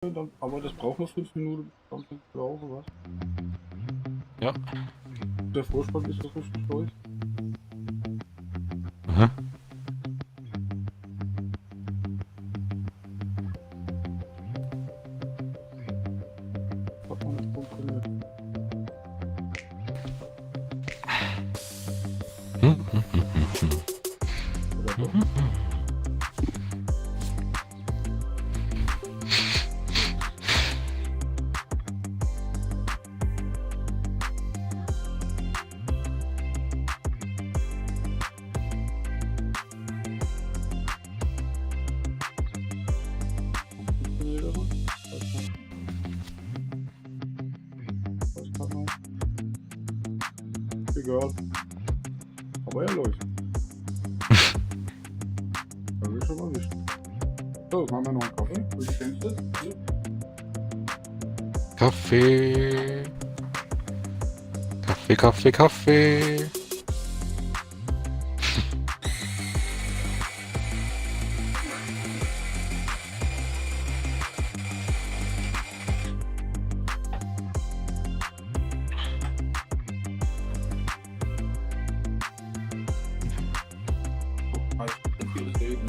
Dann, aber das braucht noch 5 Minuten, dann fängt es auf, oder was? Ja. Der Vorspann ist das richtig durch. Aha. Hat noch nicht funktioniert. Oder doch? Funktioniert das noch? Weiß nicht. Weiß grad noch. Egal. Aber er läuft. Das ist schon mal wichtig. So, jetzt machen wir noch einen Kaffee. Wie kennst du das? Kaffee. Kaffee, Kaffee, Kaffee. Vieles reden.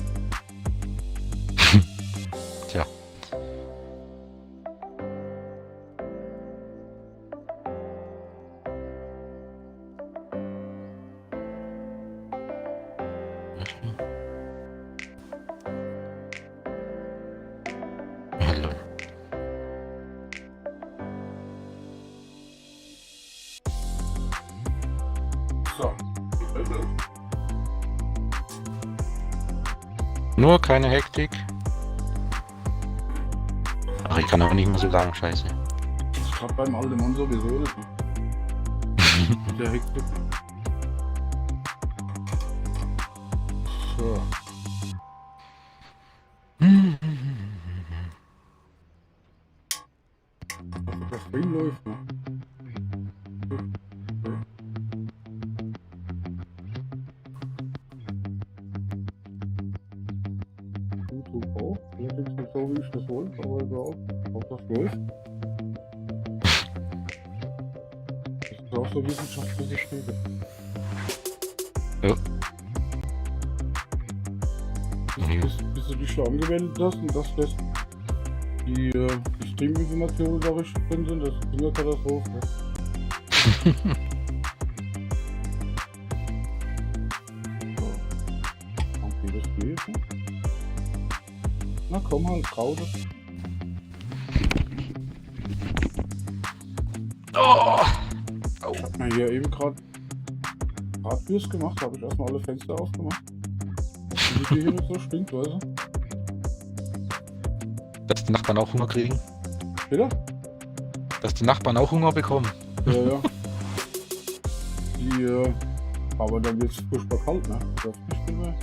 Tja. Hallo. So. Nur keine Hektik. Ach, ich kann auch nicht mehr so sagen, scheiße. Das ist gerade beim alten Mann sowieso nicht. Der Hektik. So. Also das Stream läuft noch. YouTube auch. Allerdings nicht so, wie ich das wollte, aber egal. Auch das läuft. Das ist auch so wissenschaftlich geschrieben. Ja. Bis du dich schon angemeldet hast und dass das die Stream-Informationen da richtig drin sind, das ist eine Katastrophe. Ne? So. Okay, das geht. Ne? Na komm mal, trau das. Oh. Ich hab mir hier eben gerade Bratwürst gemacht, da habe ich erstmal alle Fenster aufgemacht. Wie die hier nicht so stinkt, weißt du? Dass die Nachbarn auch Hunger kriegen. Bitte? Dass die Nachbarn auch Hunger bekommen. Ja, ja. Die, aber dann wird's furchtbar kalt, ne? Das ist nicht mehr.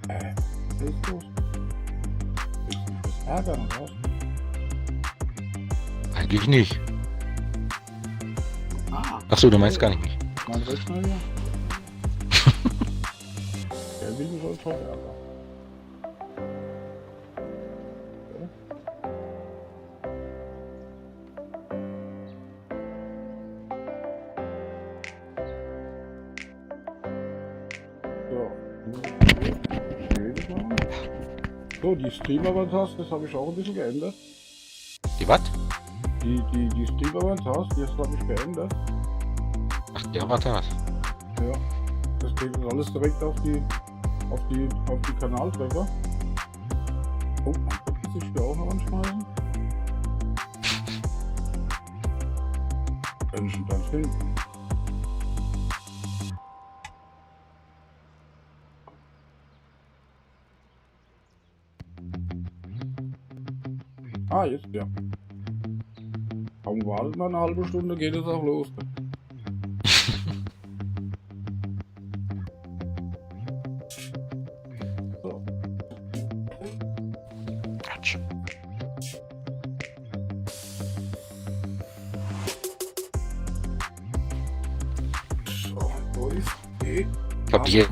Was ist los? Willst du mich das ärgern, oder was? Eigentlich nicht. Ah, Achso, du meinst gar nicht mich. mein Rechner hier. Der will mich heute ärgern. Okay. So. So, die Stream-Avatars, das habe ich auch ein bisschen geändert. Die was? Die Stream-Avatars, das habe ich geändert. Ach, die Avatars. Ja. Das geht jetzt alles direkt auf die Kanaltreffer. Oh, man kann sich hier auch noch anschmeißen. Kann ich ihn dann finden. Ah, jetzt ja. Kaum wartet man eine halbe Stunde, geht es auch los. So. Quatsch. So, läuft. Okay.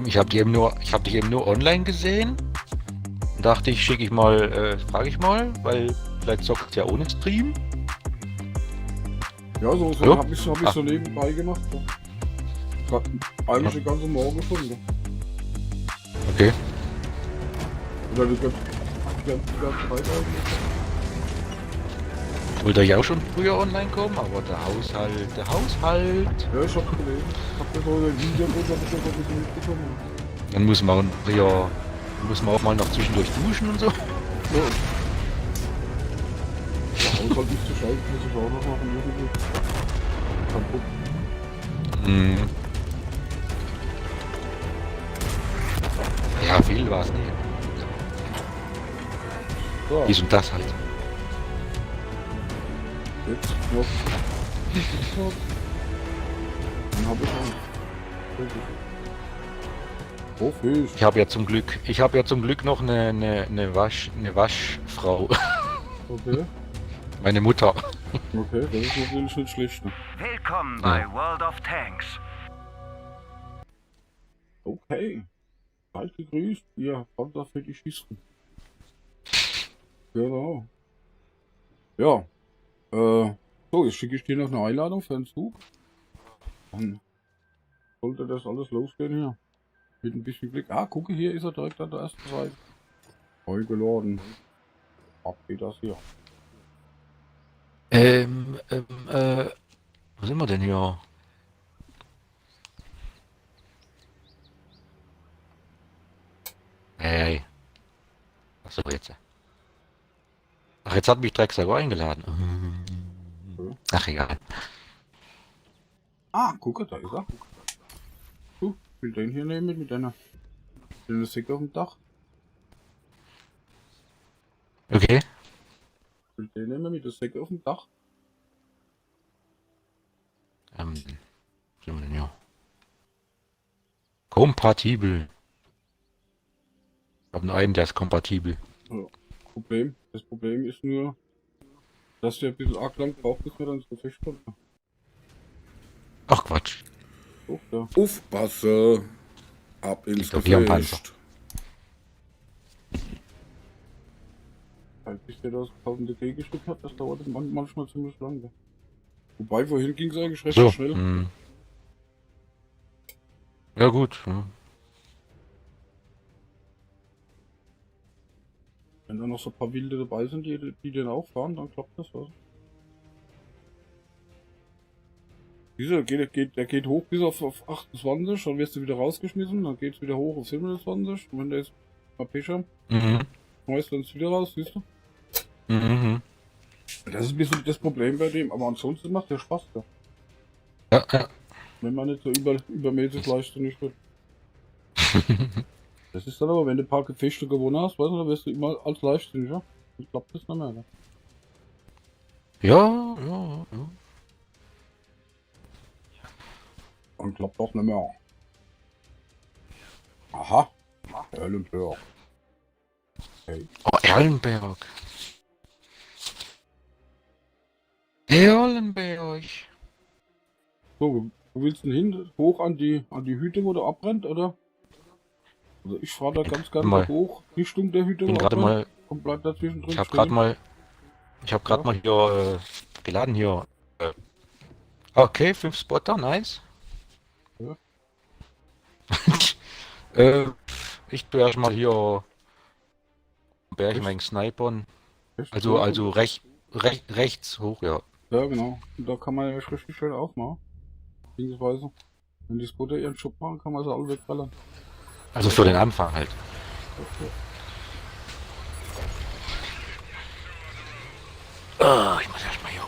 Ich hab dich eben nur online gesehen. Dachte ich, schicke ich mal, frage ich mal, weil vielleicht zockt ja ohne Stream. Ja, so Ja. hab ich so nebenbei gemacht. Ja. Eigentlich den ganzen Morgen gefunden. Okay. Oder die ganze Zeit eigentlich. Wollte ich auch schon früher online kommen, aber der Haushalt. Ja, ich hab gelesen. Ich hab das so in den Hintergrund, hab ich das ein bisschen mitbekommen. Dann muss man ja, auch mal noch zwischendurch duschen und so. Ja. Der Haushalt ist zu scheiße, muss ich auch noch machen. Irgendwie. Kaputt. Mhm. Ja, viel war es nicht. So, Dies und das halt. jetzt noch. Dann hab ich auch. Oh, Fisch. Ich habe ja zum Glück noch eine Waschfrau. Okay. Meine Mutter. Okay, das ist natürlich nicht schlecht. Ne? Willkommen Ja. bei World of Tanks. Okay. Seid gegrüßt, ihr Panzerfetischisten. Genau. Ja. So, jetzt schicke ich dir noch eine Einladung für den Zug. Dann sollte das alles losgehen hier. Mit ein bisschen Glück. Ah, gucke, hier ist er direkt an der ersten Seite. Neu geladen. Ab geht das hier. Wo sind wir denn hier? Hey. Achso, jetzt. Ach, jetzt hat mich Drecksack eingeladen. Ach, egal. Ah, gucke, da ist er. Du, ich will den hier nehmen mit einer Säcke auf dem Dach. Okay. Ich will den nehmen mit der Säcke auf dem Dach. Sind wir denn hier? Kompatibel. Ich habe nur einen, der ist kompatibel. Ja. Das Problem ist nur, dass der ein bisschen arg lang braucht, bis wir dann so festkommt. Ach Quatsch. Doch, ja. Aufpasse! Ab ins Liegt doch hier am Panzer. Gefecht! Halt, bis der das tausende G geschickt hat, das dauert manchmal ziemlich lange. Wobei, vorhin ging es eigentlich recht So. schnell. Ja gut. Ja. Wenn da noch so ein paar Wilde dabei sind, die den auch fahren, dann klappt das was. Dieser der geht hoch bis auf 28, dann wirst du wieder rausgeschmissen, dann geht's wieder hoch auf 27. Und wenn der jetzt mal Pech haben, schmeißt du uns wieder raus, siehst du? Das ist ein bisschen das Problem bei dem, aber ansonsten macht der Spaß, ja. Ja. Wenn man nicht so übermäßig leichtsinnig wird. Das ist dann aber, wenn du ein paar Gefechte gewonnen hast, weißt du, dann wirst du immer als leichtsinniger. Dann klappt das nicht mehr, ne? Ja. Dann klappt doch nicht mehr. Aha. Erlenberg. Okay. Oh, Erlenberg. Erlenberg. So, wo willst du denn hin? Hoch an die Hütte, wo der abbrennt, oder? Also ich fahre da ganz mal. hoch, Richtung der Hütte, Bin wo gerade abbrennt, mal. und bleib dazwischen drin Ich habe stehen. gerade mal hier geladen hier. Okay, 5 Spotter, nice. Ja. Ich tue erstmal hier Bergmeng snipern. Echt? Also rechts hoch, ja. Ja, genau. Und da kann man ja richtig schön aufmachen. Beziehungsweise, wenn die Spotter ihren Job machen, kann man sie alle wegballern. Also für den Anfang halt. Okay. Ich muss erstmal hier.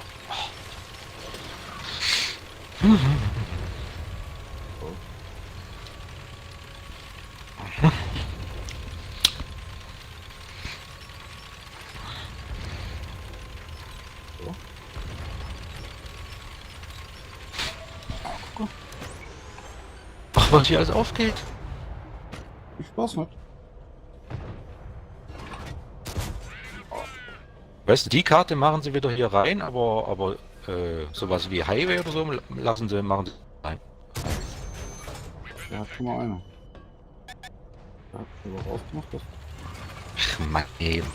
Ach, was hier alles aufgeht. Viel Spaß nicht. Weißt du, die Karte machen sie wieder hier rein, aber sowas wie Highway oder so machen sie rein. Der hat schon mal einer. Der hat schon mal rausgemacht. Das. Ach, Mann, eben.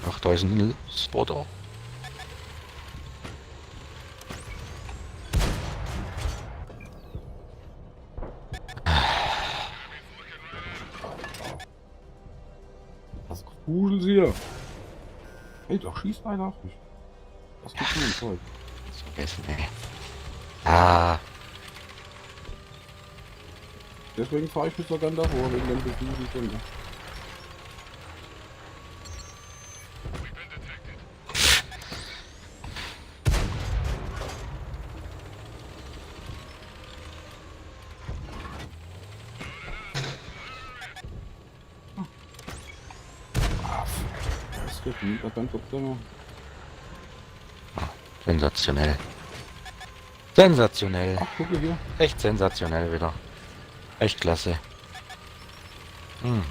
Ach, da ist ein Spotter. Was kugeln sie hier? Hey, doch schießt einer auf mich. Das gibt mir ein Zeug. Vergessen, ey. Ah, Deswegen fahre ich mit so ganz davor, wegen dem Besiegen. Das geht nicht, das ganz optimal. sensationell. Sensationell. Ach, guck hier. Echt sensationell wieder. Echt klasse. Mhm.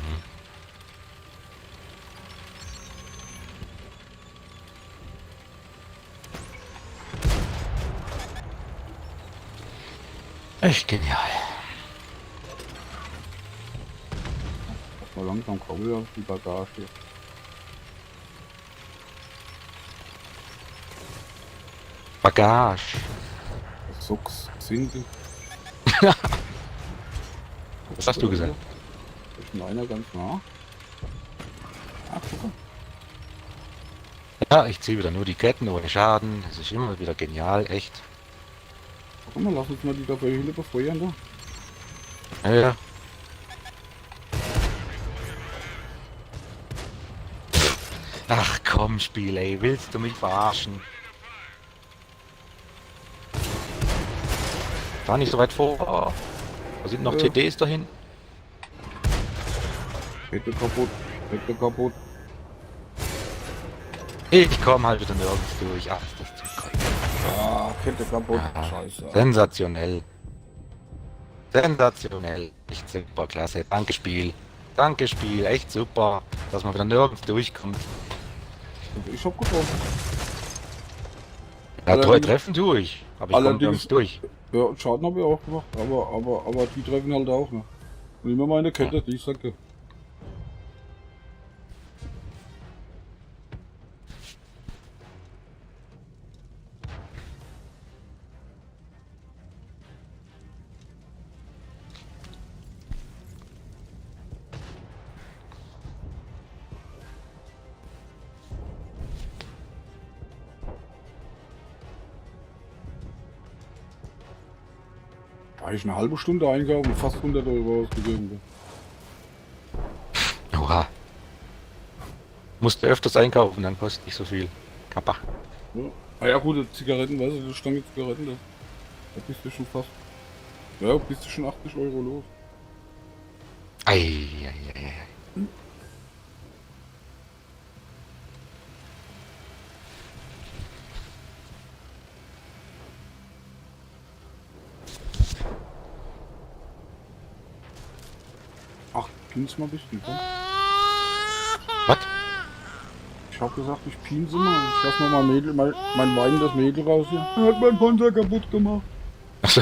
Echt genial. Mal langsam Kabel auf die Bagage hier. Bagage. Socks, Single. Was hast du gesagt? Ich bin einer ganz nah. Ah, guck mal. Ja, ich ziehe wieder nur die Ketten ohne Schaden. Es ist immer wieder genial, echt. Guck mal, lass uns mal die da Höhle befeuern da. Ja. Ach komm, Spiel, ey, willst du mich verarschen? War nicht so weit vor. Da sind noch Ja. TDs dahin. Kette kaputt, Kette kaputt. Ich komme halt wieder nirgends durch. Ach, das ist zum Kreuz. Ah, Kette kaputt. Ah, Scheiße. sensationell. Sensationell. Echt super, klasse. Danke, Spiel. Danke, Spiel. Echt super, dass man wieder nirgends durchkommt. Ich hab getroffen. Ja, Allerdings- treffen durch. Aber ich komme allerdings- nirgends durch. Ja, Schaden habe ich auch gemacht, aber die treffen halt auch noch. Und immer meine Kette, die ich sage. Da habe ich eine halbe Stunde einkaufen und fast 100 Euro ausgegeben. Oha. Musste öfters einkaufen, dann kostet nicht so viel. Kappa. Ja. Ah ja gut, Zigaretten, weißt du, die Stange Zigaretten, da bist du schon fast. Ja, bist du schon 80 Euro los. Ei. Ach, pin's mal ein bisschen, komm. Was? Ich hab gesagt, ich pinse mal. Ich lass mal mein weinendes Mädel raus hier. Er hat mein Panzer kaputt gemacht. Achso.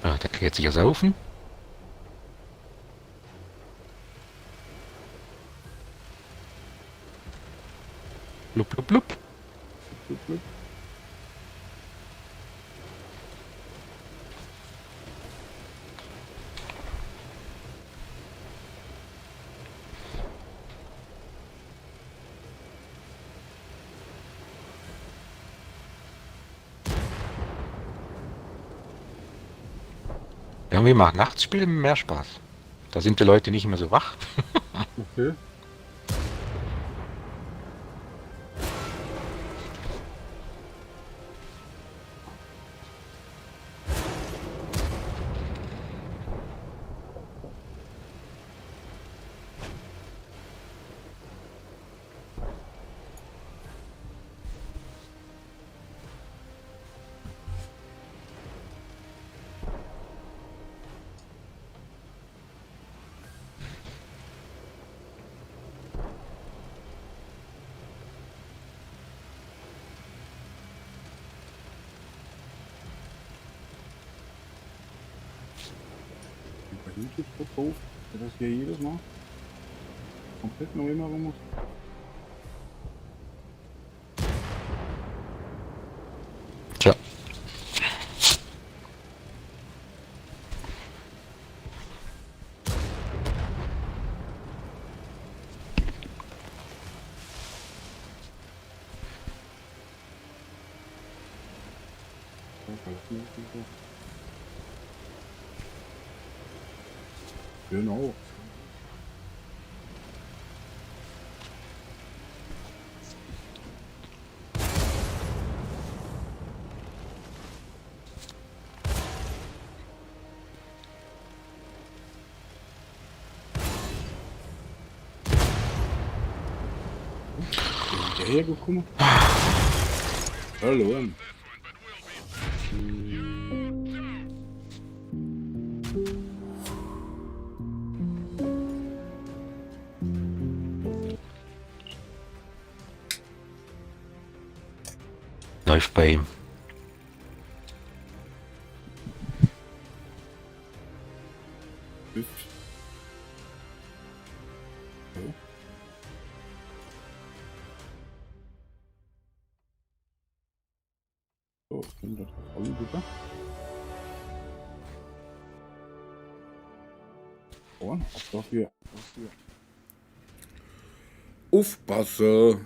Ah, der geht sich ja saufen. Blub, blub, blub. Irgendwie macht Nachtspielen mehr Spaß. Da sind die Leute nicht mehr so wach. Okay. YouTube so doof, dass das hier jedes Mal komplett neu machen muss. Tja. Genau. Der hergekommen? Hallo. Läuft bei ihm. Ist. So. So, sind das alle bitte? Und auf dafür. Aufpasse.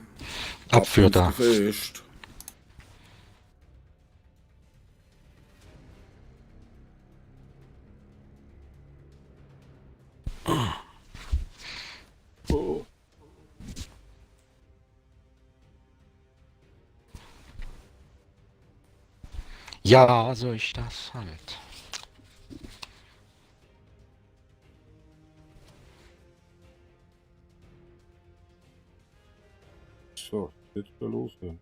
Abführ da. Ab ins Gesicht. Oh. Ja, so ist das halt. So, jetzt wieder losgehen.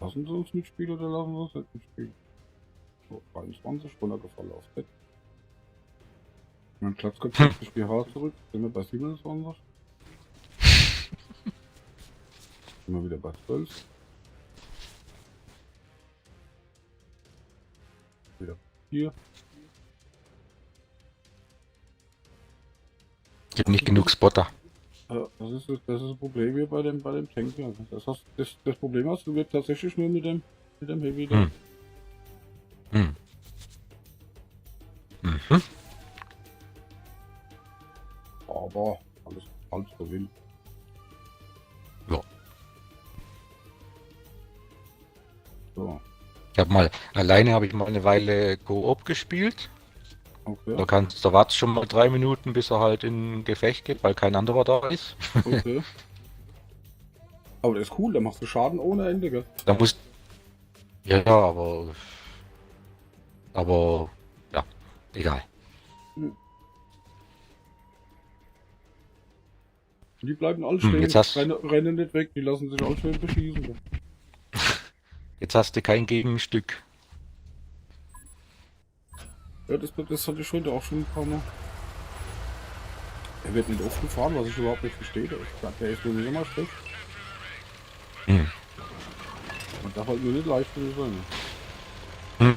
Lassen Sie uns mitspielen oder lassen Sie uns nicht mitspielen? So, 23, runtergefallen aufs Bett. Mein Platz kommt 60 GH zurück, sind wir bei 27. Sind wir wieder bei 12. Wieder 4. Gibt nicht genug Spotter. Ja, das ist das Problem hier bei dem Tank hier. Das Problem hast du wird tatsächlich nur mit dem Heavy da. Hm. Mhm. Aber alles halb so wild. Ja. So, Alleine habe ich mal eine Weile Koop gespielt. okay. Da wartest schon mal 3 Minuten, bis er halt in Gefecht geht, weil kein anderer da ist. Okay. Aber der ist cool, da machst du Schaden ohne Ende, gell? Da muss. Ja, aber ja, egal. Die bleiben alle stehen, jetzt hast- rennen nicht weg, die lassen sich alle schön beschießen. Gell? Jetzt hast du kein Gegenstück. Ja, das hatte ich heute auch schon ein paar Mal. Er wird nicht oft gefahren, was ich überhaupt nicht verstehe. Der ist nur immer schlecht. Hm. Man darf halt nur nicht leicht für sein. Hm.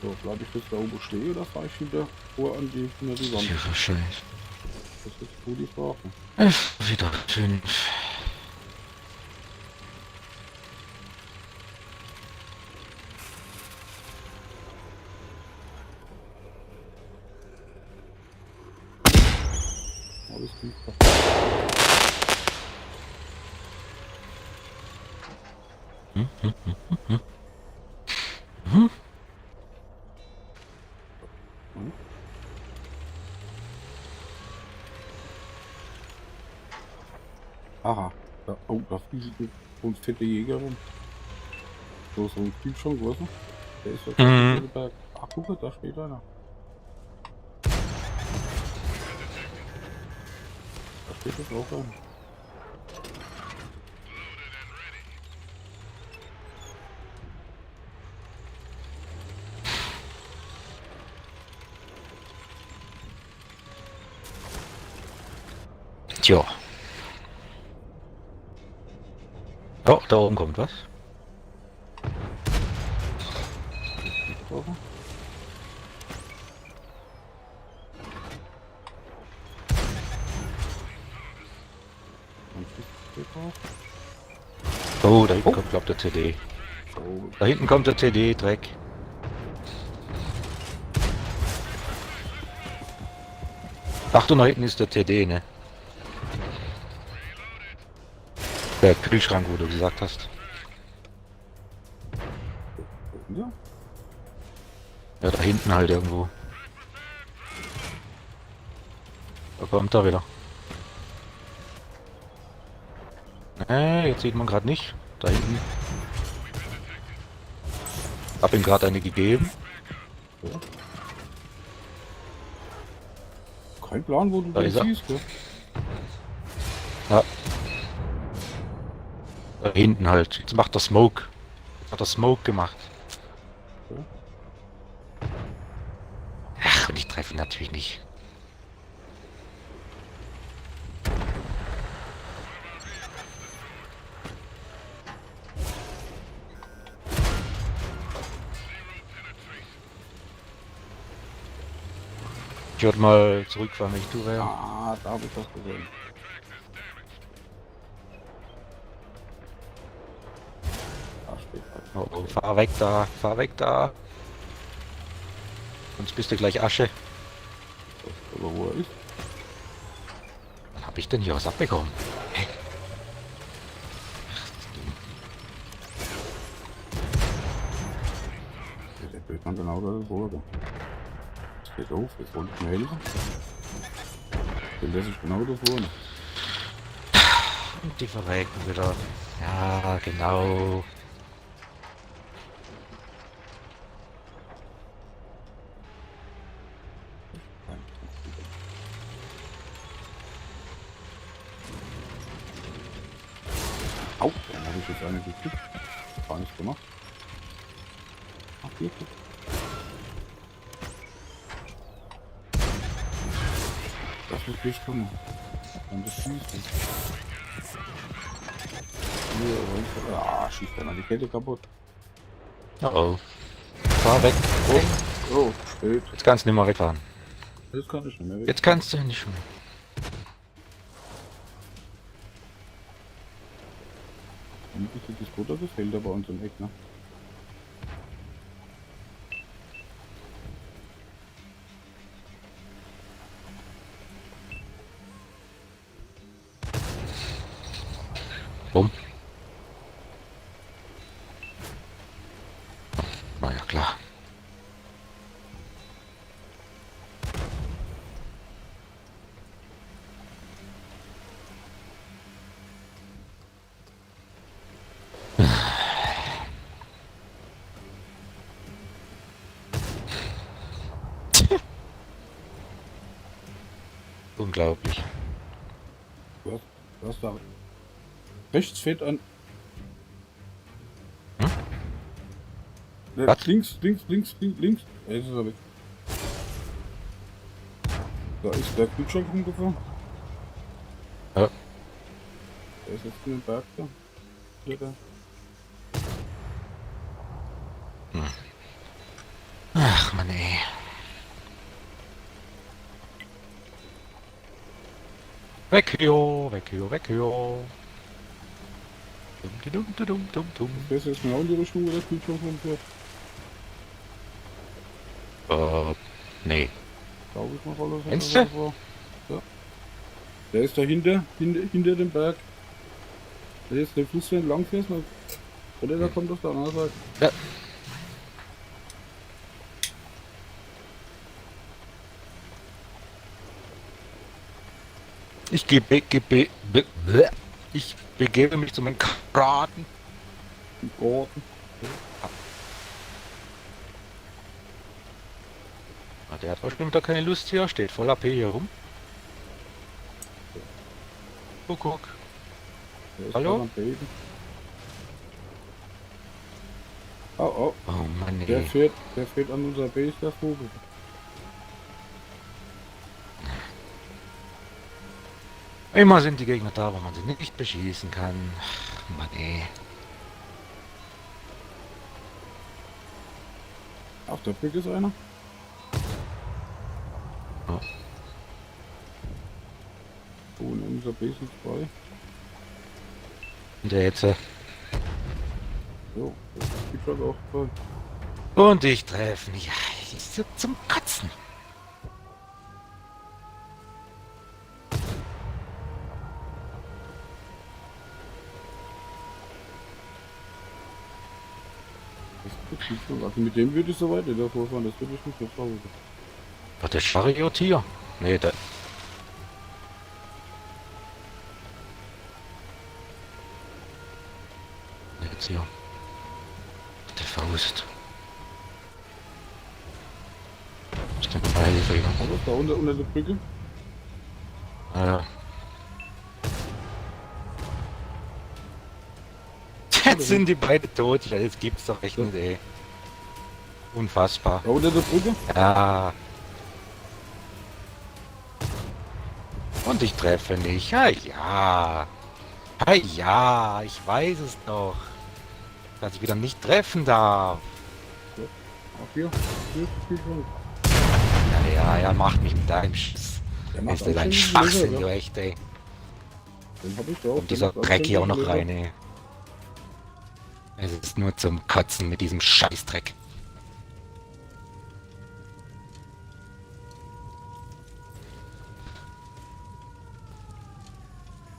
So, bleibe ich jetzt da oben stehen oder fahre ich wieder vor an die Wand? Ja, wahrscheinlich. Das ist wohl die Frage. Wieder 5. Alles gut. Aha. Da, oh, da fliegt so ein fetter Jäger rum. So ein Typ schon, weißt du? Der ist ja Mhm. Berg. Ach, guck mal, da steht einer. Da steht jetzt auch einer. Tja. Oh, da oben kommt was. getroffen. Oh, da hinten kommt, glaubt der TD. Oh, Da hinten kommt der TD, Dreck. Achtung, da hinten ist der TD, ne? Der Kühlschrank, wo du gesagt hast. ja. Ja, da hinten halt irgendwo. Da kommt er wieder. Jetzt sieht man gerade nicht. Da hinten. Hab ihm gerade eine gegeben. Kein Plan, wo du Da den ist er. siehst, gell? Ja. Da hinten halt. Jetzt macht er Smoke. Jetzt hat er Smoke gemacht. Ja. Ach, und ich treffe ihn natürlich nicht. Ich würde mal zurückfahren, wenn ich du wäre. Ah, da habe ich das gesehen. Da steht was. Oh, fahr weg da, fahr weg da. Sonst bist du gleich Asche. Aber wo er ist? Was hab ich denn hier was abbekommen? Hä? Der Bildmann genau da ist, wo er ist. Das geht auf, jetzt wollte ich mir helfen. Dann lässt ich genau das wohnen. Und die verrecken wieder. Ja, genau. Au, dann habe ich jetzt eine gekriegt. Gar nichts gemacht. Ach, hier. Guck. Das muss ich kommen. Dann das schießt. Hier, ah, schießt dann die Kette kaputt. Oh oh. Fahr weg. Oh, oh, spät. Jetzt kannst du nicht mehr wegfahren. Das kann ich nicht mehr weg. Jetzt kannst du nicht mehr. Ein bisschen das Butter gefällt aber uns im Eck, ne? Bumm. Na ja, klar. Unglaublich. Was da? Rechts fährt an. Hm? Was? Links. Jetzt ist er weg. Da ist der Kühlschrank rumgefahren. Ja. Der ist jetzt in den Berg da. Hier da. Ach Mann ey. Weg hier, weg hier, weg hier. Dum. Der ist jetzt genau in die Richtung, wo der Kühlschrank rumfährt. Nee. Glaube ich mal alles. Meinst was das war. Ja. Der ist dahinter, hinter dem Berg. Der ist der Fluss entlang fährst. Oder der kommt auf der anderen Seite. Ja. Ich ich begebe mich zu meinen Karten. Im Garten. Ah, der hat bestimmt da keine Lust hier, steht voll AP hier rum. Guck. Der ist Hallo? gerade am Baden. Oh, Oh Mann, der ey. fährt an unser Base, der Vogel. Immer sind die Gegner da, wo man sie nicht beschießen kann. Ach, Mann, ey. Auf der Brücke ist einer. Ja. So, in unser Basic 2. Und der jetzt. Jo, das gibt halt auch toll. Und ich treffe mich. Ja, das ist so zum Kotzen. Das gibt schon. Also mit dem würde ich so weiter davor fahren, das würde ich nicht vertrauen. War der Chariot hier? Nee, der. Jetzt hier. Der Faust. Stimmt, Hilfe, ja. Aber da unter der Brücke. Ja. Jetzt sind die beiden tot. Ja, das gibt's doch echt nicht, ey. Unfassbar. Da unter der Brücke. Ja. Und ich treffe nicht. Ja, ja. Ja, ja, ich weiß es doch. Dass ich wieder nicht treffen darf. Ach hier. Hier ist viel schon. Ja, ja, macht mich mit deinem Schiss. Der macht Ist das auch ein schon Schwachsinn, Laser, du ja. echt, ey. Den hab ich auch. Und dieser Dreck hier auch noch rein, ey. Es ist nur zum Kotzen mit diesem Scheißdreck.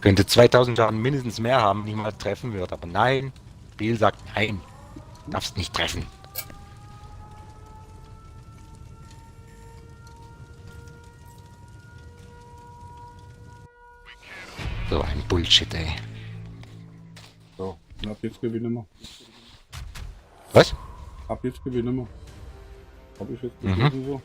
Könnte 2000 Schaden mindestens mehr haben, die mal treffen wird. Aber nein, Spiel sagt nein. Darfst nicht treffen. So ein Bullshit, ey. So, und ab jetzt gewinnen wir. Was? Ab jetzt gewinnen wir. Hab ich jetzt Mhm. begriffen so.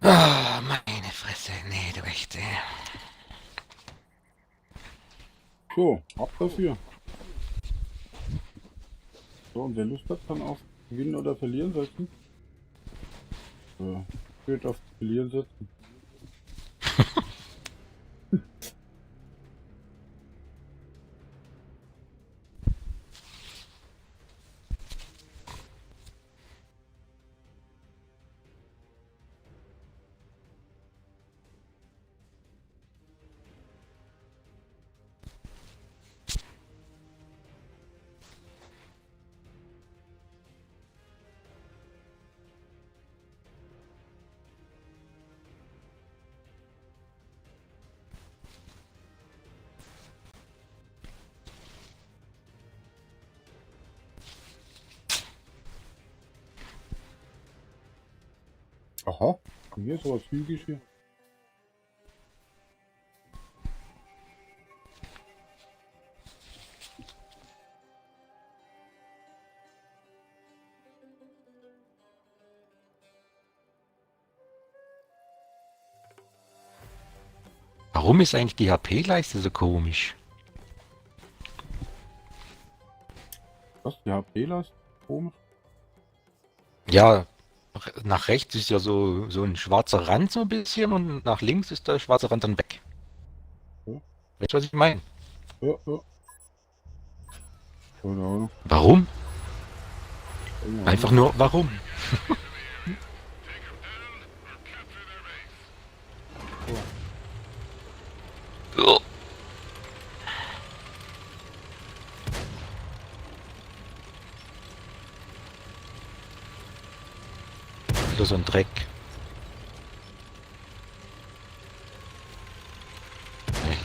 Ah, meine Fresse. Nee, du echt, ey. So, ab dafür. So, und wer Lust hat, kann auf Gewinnen oder Verlieren setzen. Ich würde auf Verlieren setzen. Aha, hier ist aber zügig hier. Warum ist eigentlich die HP-Leiste so komisch? Was? Die HP-Leiste? Komisch. Ja, nach rechts ist ja so ein schwarzer Rand so ein bisschen und nach links ist der schwarze Rand dann weg. Ja. Weißt du, was ich meine? Ja, ja. Keine Ahnung. Warum? Keine Ahnung. Einfach nur, warum? Oh. Wieder so ein Dreck. Nee.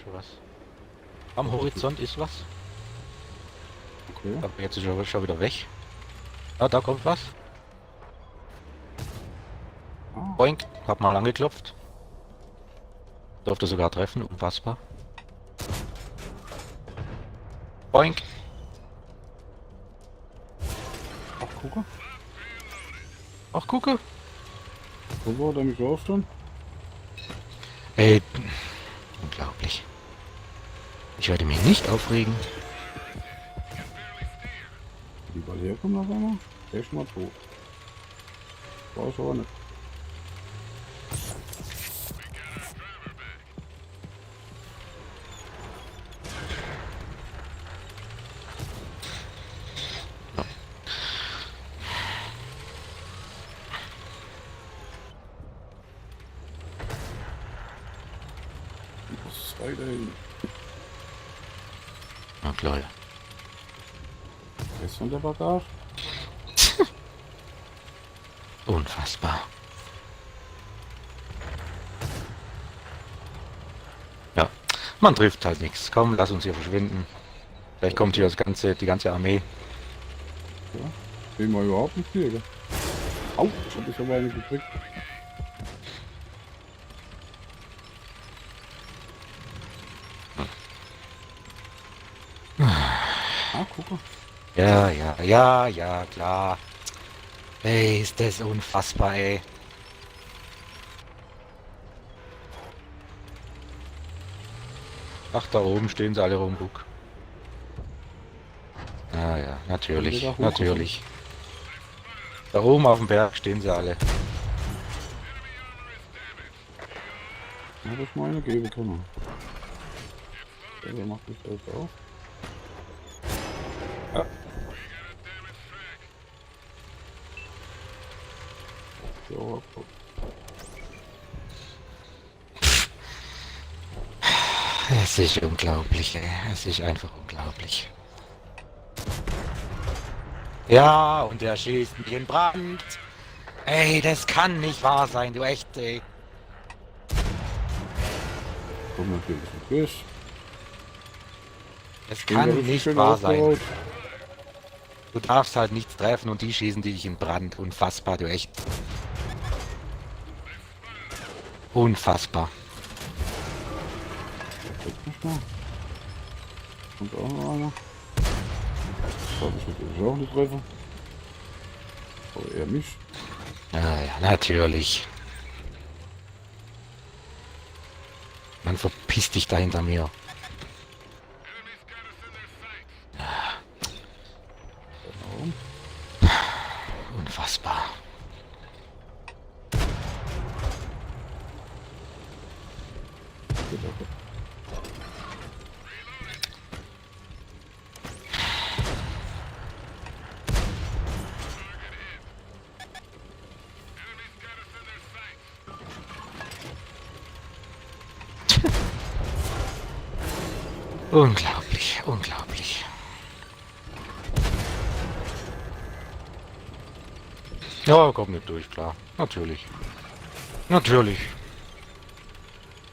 schon was. Am Horizont ist was. Okay. Aber jetzt ist er schon wieder weg. Ah, da kommt was. Ah, Boink, hab mal angeklopft. Durfte sogar treffen, unfassbar. Boink. ach, gucke. Ach, gucke. So hat er mich auch schon. Ey, unglaublich. Ich werde mich nicht aufregen. Die Ball herkommen auf einmal. Der ist schon mal tot. War es aber nicht. Was ist weiterhin? Na klar. Rest von der Bagage? Unfassbar. Ja, man trifft halt nichts. Komm, lass uns hier verschwinden. Vielleicht kommt hier die ganze Armee. Ja. Sehen wir überhaupt nicht viel, gell? Au, hab ich aber eine gekriegt. Ah, guck mal. Ja, klar. Ey, ist das unfassbar, ey. Ach, da oben stehen sie alle rum, Buck. Ah ja, natürlich, Wieder hoch, natürlich. Da oben auf dem Berg stehen sie alle. Habe ich mal eine geben können. Der macht das jetzt auch. Ja. So, guck. Es ist unglaublich, ey. Es ist einfach unglaublich. Ja, und der schießt mich in Brand. Ey, das kann nicht wahr sein, du echt, ey. Komm mal hier ein bisschen frisch. Es Den war kann richtig nicht schön wahr sein. aufgebaut. Du darfst halt nichts treffen und die schießen dich in Brand. Unfassbar, du echt. Unfassbar. Jetzt nicht mehr. Und auch noch einer. Glaube ich natürlich auch nicht treffen. Aber eher mich. Ja, ja, natürlich. Man verpisst dich da hinter mir. Genau. Unfassbar. Geht auch. Unglaublich, unglaublich. Ja, komm nicht durch, klar. Natürlich. Natürlich.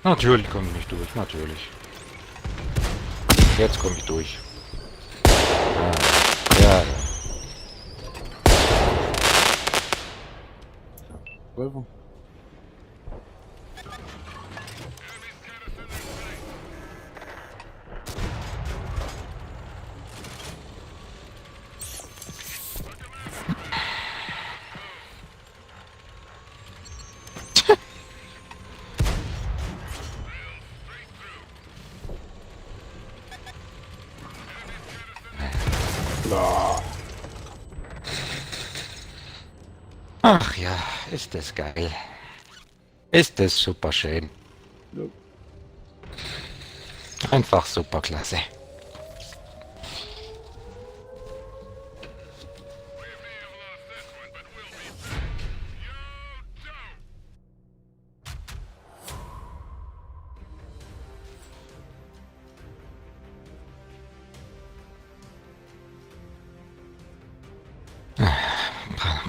Natürlich komme ich nicht durch, natürlich. Jetzt komme ich durch. Ja, ja. Treffen. Ja. Ach ja, ist das geil. Ist das super schön. Ja. Einfach super klasse.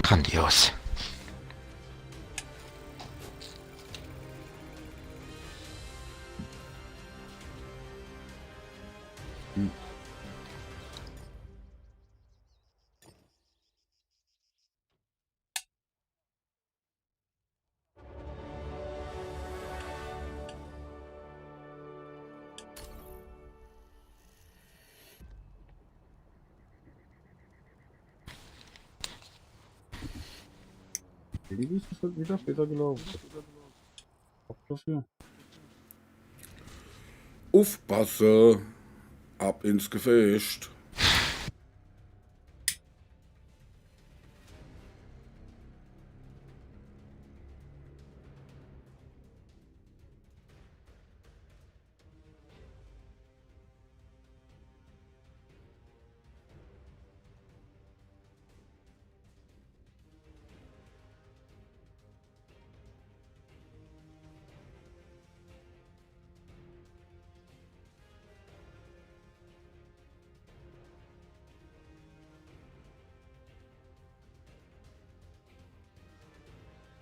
Grandios. Hm. Irgendwie ist es halt wieder besser gelaufen. Ab dafür. Aufpasse. Ab ins Gefecht.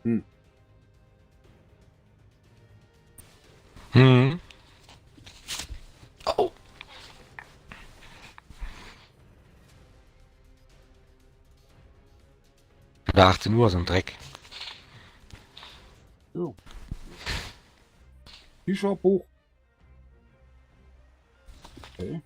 Hm. Hm. Oh. Wieder 18 Uhr, so ein Dreck. So. T-Shirt hoch. Okay.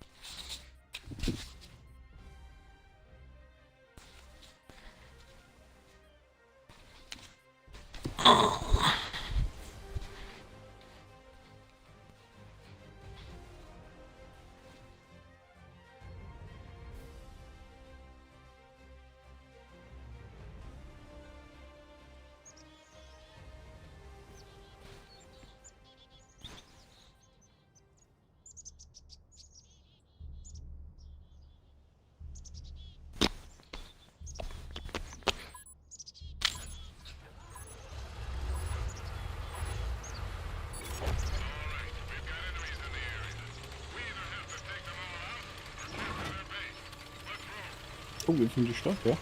Oh, jetzt in die Stadt, ja?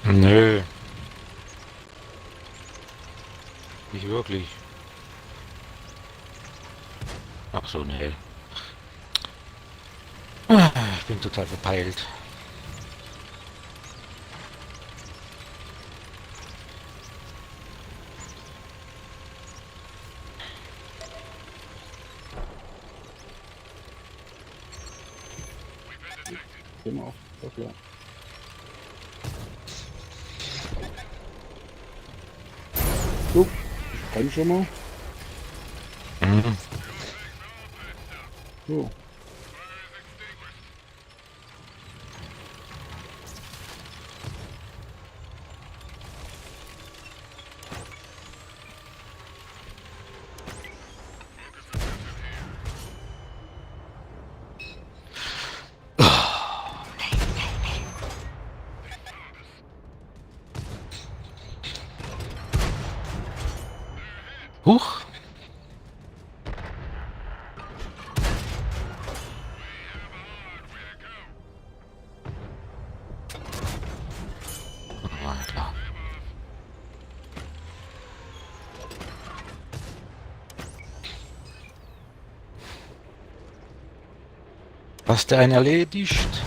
Nö. Nicht wirklich. Ach so, nee. Ich bin total verpeilt. Geh mal auf. Ja, klar. So, ich kann schon mal. Mhm. So. Huch. Ah, ja, klar. Hast du einen erledigt?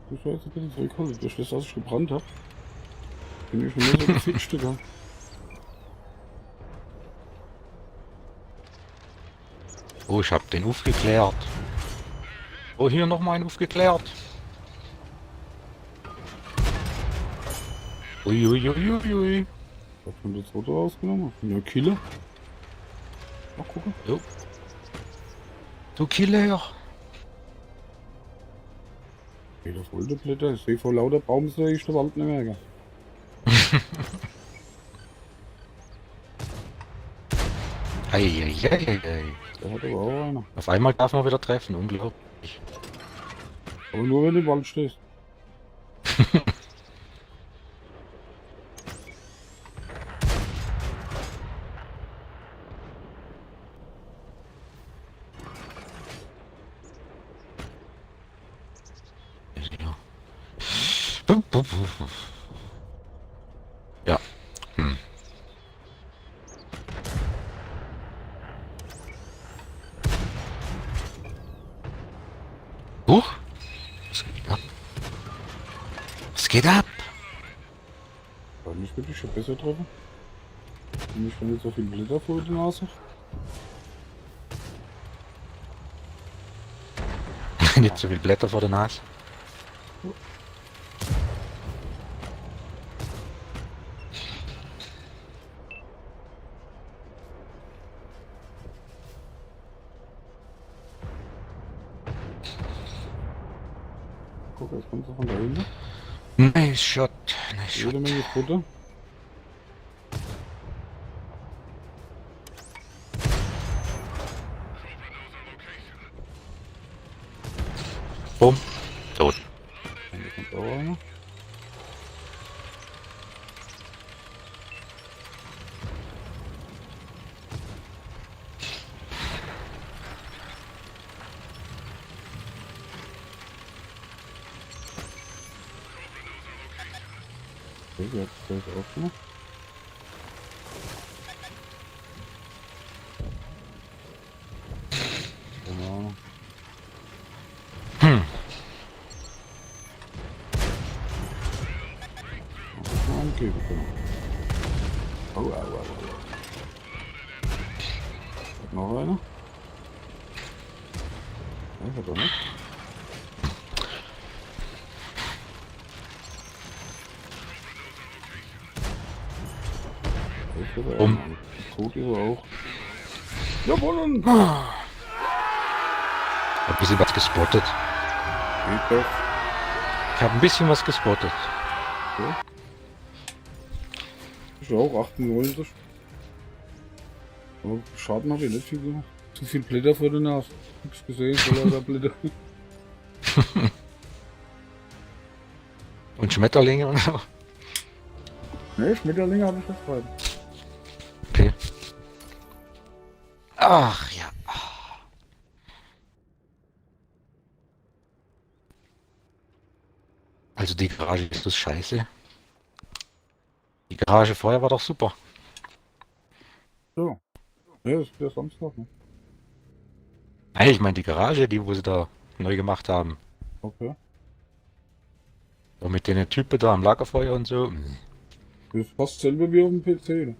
Das war jetzt ein bisschen zurückgeholt. Durch das, was ich gebrannt habe, bin ich schon mehr so gefitscht da. Oh, ich hab den aufgeklärt. Oh, hier noch mal einen aufgeklärt. Uiuiuiui. Ich hab schon das Auto rausgenommen. Ich bin ja Killer. Mal gucken. Jo. Du Killer. Jeder voll der Blätter. Ich sehe vor lauter Baum sehe ich den Wald nicht mehr. Gell? Eieieiei. Der hat aber auch einer. Auf einmal darf man wieder treffen, unglaublich. Aber nur wenn du im Wald stehst. Ja. Ja. Huch. Was geht ab? Was geht ab? Kann ich wirklich schon besser treffen? Bin ich schon nicht so viel Blätter vor der Nase? Nicht so viel Blätter vor der Nase. Guck, jetzt kommt sie von da hinten. Nice shot. Nice shot. Jede Menge Futter. Bumm. Tot. Und da kommt auch einer. Okay, der hat das gleich aufgemacht. Genau. Hm. Das mal angeben können. Au, au, au, au. Hat noch einer? Nein, hat er nicht. Ich würde Um. Tot ist er auch. Jawohl! Ein bisschen was gespottet. Geht doch. Ich habe ein bisschen was gespottet. Okay. Ich auch 98. Aber Schaden habe ich nicht viel gemacht. Zu viel Blätter vor der Nase. Nichts gesehen, voller Blätter. Und Schmetterlinge und so. Ne, Schmetterlinge habe ich vertreiben. Okay. Ach ja. Also die Garage ist das scheiße. Die Garage vorher war doch super. So. Ja, das ist der Samstag, ne? Nein, ich meine die Garage, die wo sie da neu gemacht haben. Okay. So mit den Typen da am Lagerfeuer und so. Das ist fast selber wie auf dem PC, ne?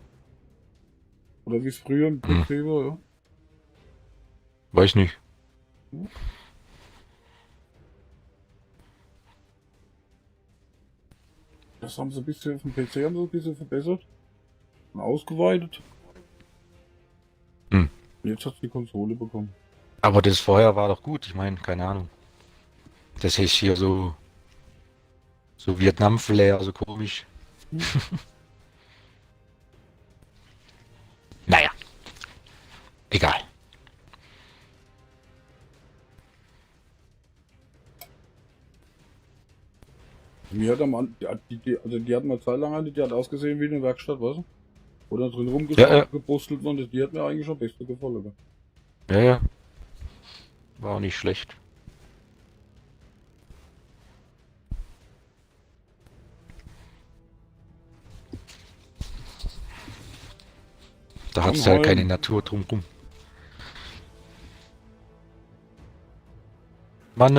Oder wie es früher im PC war, ja. Weiß nicht. Das haben sie ein bisschen auf dem PC haben sie ein bisschen verbessert. Und ausgeweitet. Hm. Und jetzt hat die Konsole bekommen. Aber das vorher war doch gut, ich meine, keine Ahnung. Das ist hier so Vietnam-Flair, so komisch. Naja. Egal. Mir hat die hat mal Zeit lang eine, die hat ausgesehen wie eine Werkstatt, weißt du? Wo dann drin rumgebastelt worden, die hat mir eigentlich am besten gefallen. Ja, ja. War auch nicht schlecht. Da hat es halt keine Natur drumrum. Mann,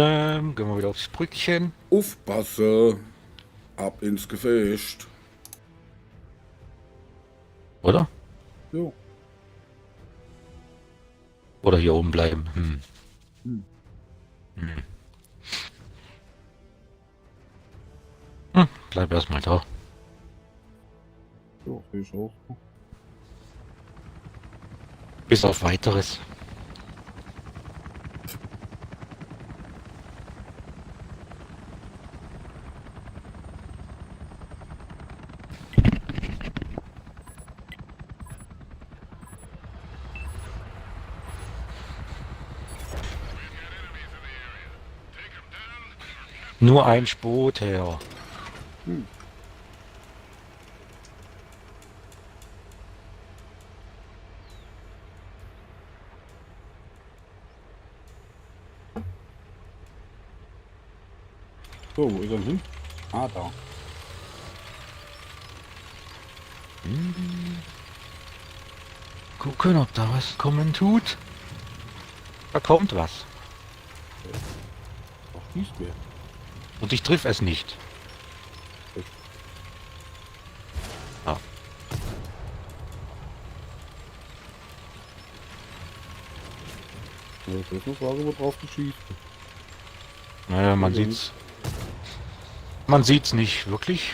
gehen wir wieder aufs Brückchen. Aufpasse. Ab ins Gefecht. Oder? Jo. Oder hier oben bleiben. Hm. Bleib erstmal da. So, sehe ich auch. Bis auf weiteres. Nur ein Spot her. Hm. So, wo ist er hin? Ah, da. Gucken, ob da was kommen tut. Da kommt was. Ach, schießt wer. Und ich triff es nicht. Ah. Ja, ich muss noch sagen, wo drauf du schießt. Naja, man Also sieht's. Man sieht's nicht wirklich.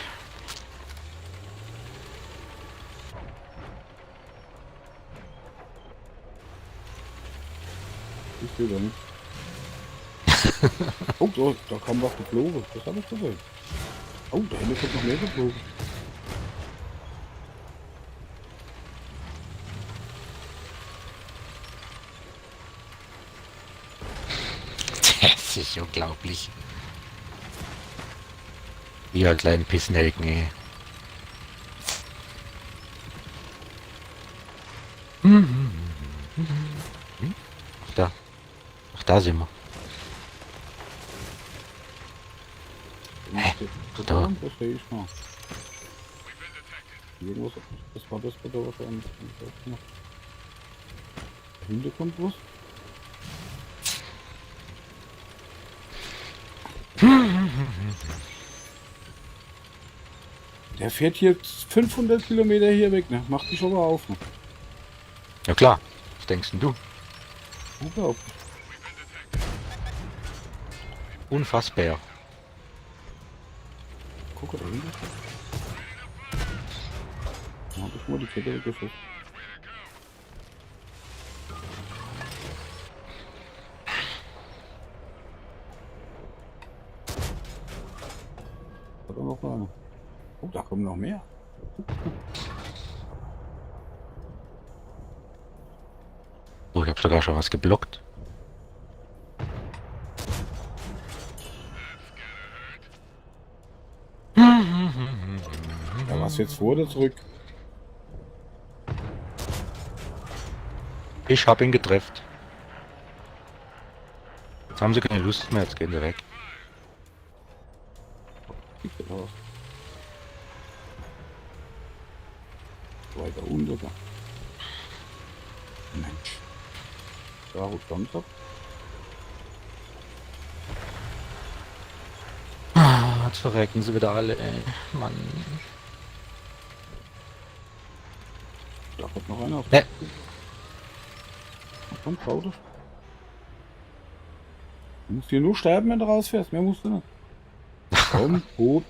Ich sehe da nicht. Oh, da kam was geflogen. Das habe ich gesehen. Oh, da hinten kommt noch mehr geflogen. Das ist unglaublich. Ihr kleinen Pissnelken, ey. Ach da. Ach, da sind wir. Da. Das sehe ich mal. Irgendwas, das war das bitte wahrscheinlich. Dahinter kommt was. Der fährt hier 500 Kilometer hier weg, ne? Macht dich aber auf, ne? Ja klar. Was denkst denn du? Unglaublich. Unfassbar. Guck da hinten. Da hab ich mal die Kette weggeschossen. Hat er noch eine? Oh, da kommen noch mehr. Oh, ich hab sogar schon was geblockt. Ja, was jetzt vor oder zurück? Ich hab ihn getrefft. Jetzt haben sie keine Lust mehr, jetzt gehen sie weg. Sieht das aus. Weiter unter. Mensch. Da ruft ganz ab. Ah, jetzt verrecken sie wieder alle, ey. Mann. Da kommt noch einer auf. Ne. Komm, trau dich. Du musst hier nur sterben, wenn du rausfährst. Mehr musst du nicht. Komm, gut.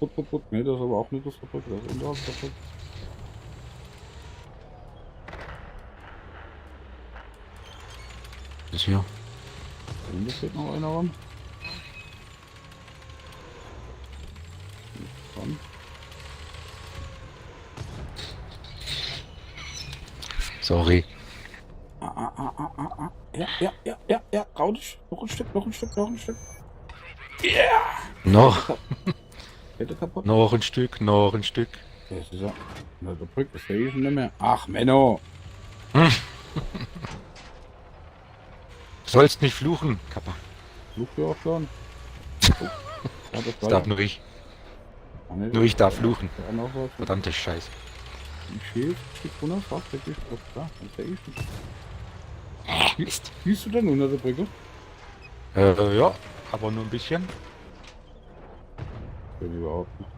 Ne, das ist aber auch nicht das Verbot. Das ist unterhalb Verbot. Das hier. Da hinten steht noch einer ran. Komm. Sorry. Ja, trau dich. Noch ein Stück. Noch, Kette kaputt. noch ein Stück, noch ein Stück. Das ist ja. Na, der Brück, das sehe ich nicht mehr. Ach, Menno. Sollst nicht fluchen, Kappa. Fluch ja auch schon. Oh, ja, Das darf nur ich. Nur ich darf fluchen. Verdammte Scheiße. Ich schieb, steht runter, fast wirklich drauf. Da, dann sehe ich nicht. Mist. Siehst du denn unter der Brücke? Ja, aber nur ein bisschen. Ich bin überhaupt nicht.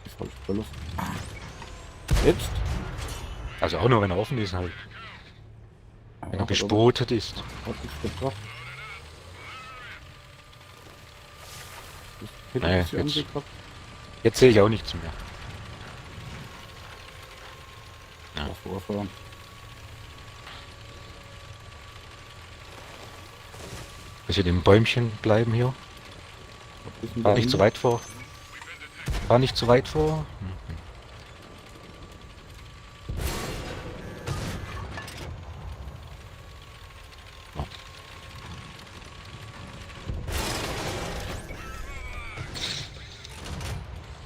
Ist falsch verlassen. Jetzt? Also auch nur, wenn er offen ist halt. Wenn er gespotet ist. Hat nichts gebracht. Das hätte Nee, ich sie jetzt- angebracht. Jetzt sehe ich auch nichts mehr. Ja. Das vorfahren. Bisschen im Bäumchen bleiben hier. Fahr nicht zu weit vor. Fahr nicht zu weit vor.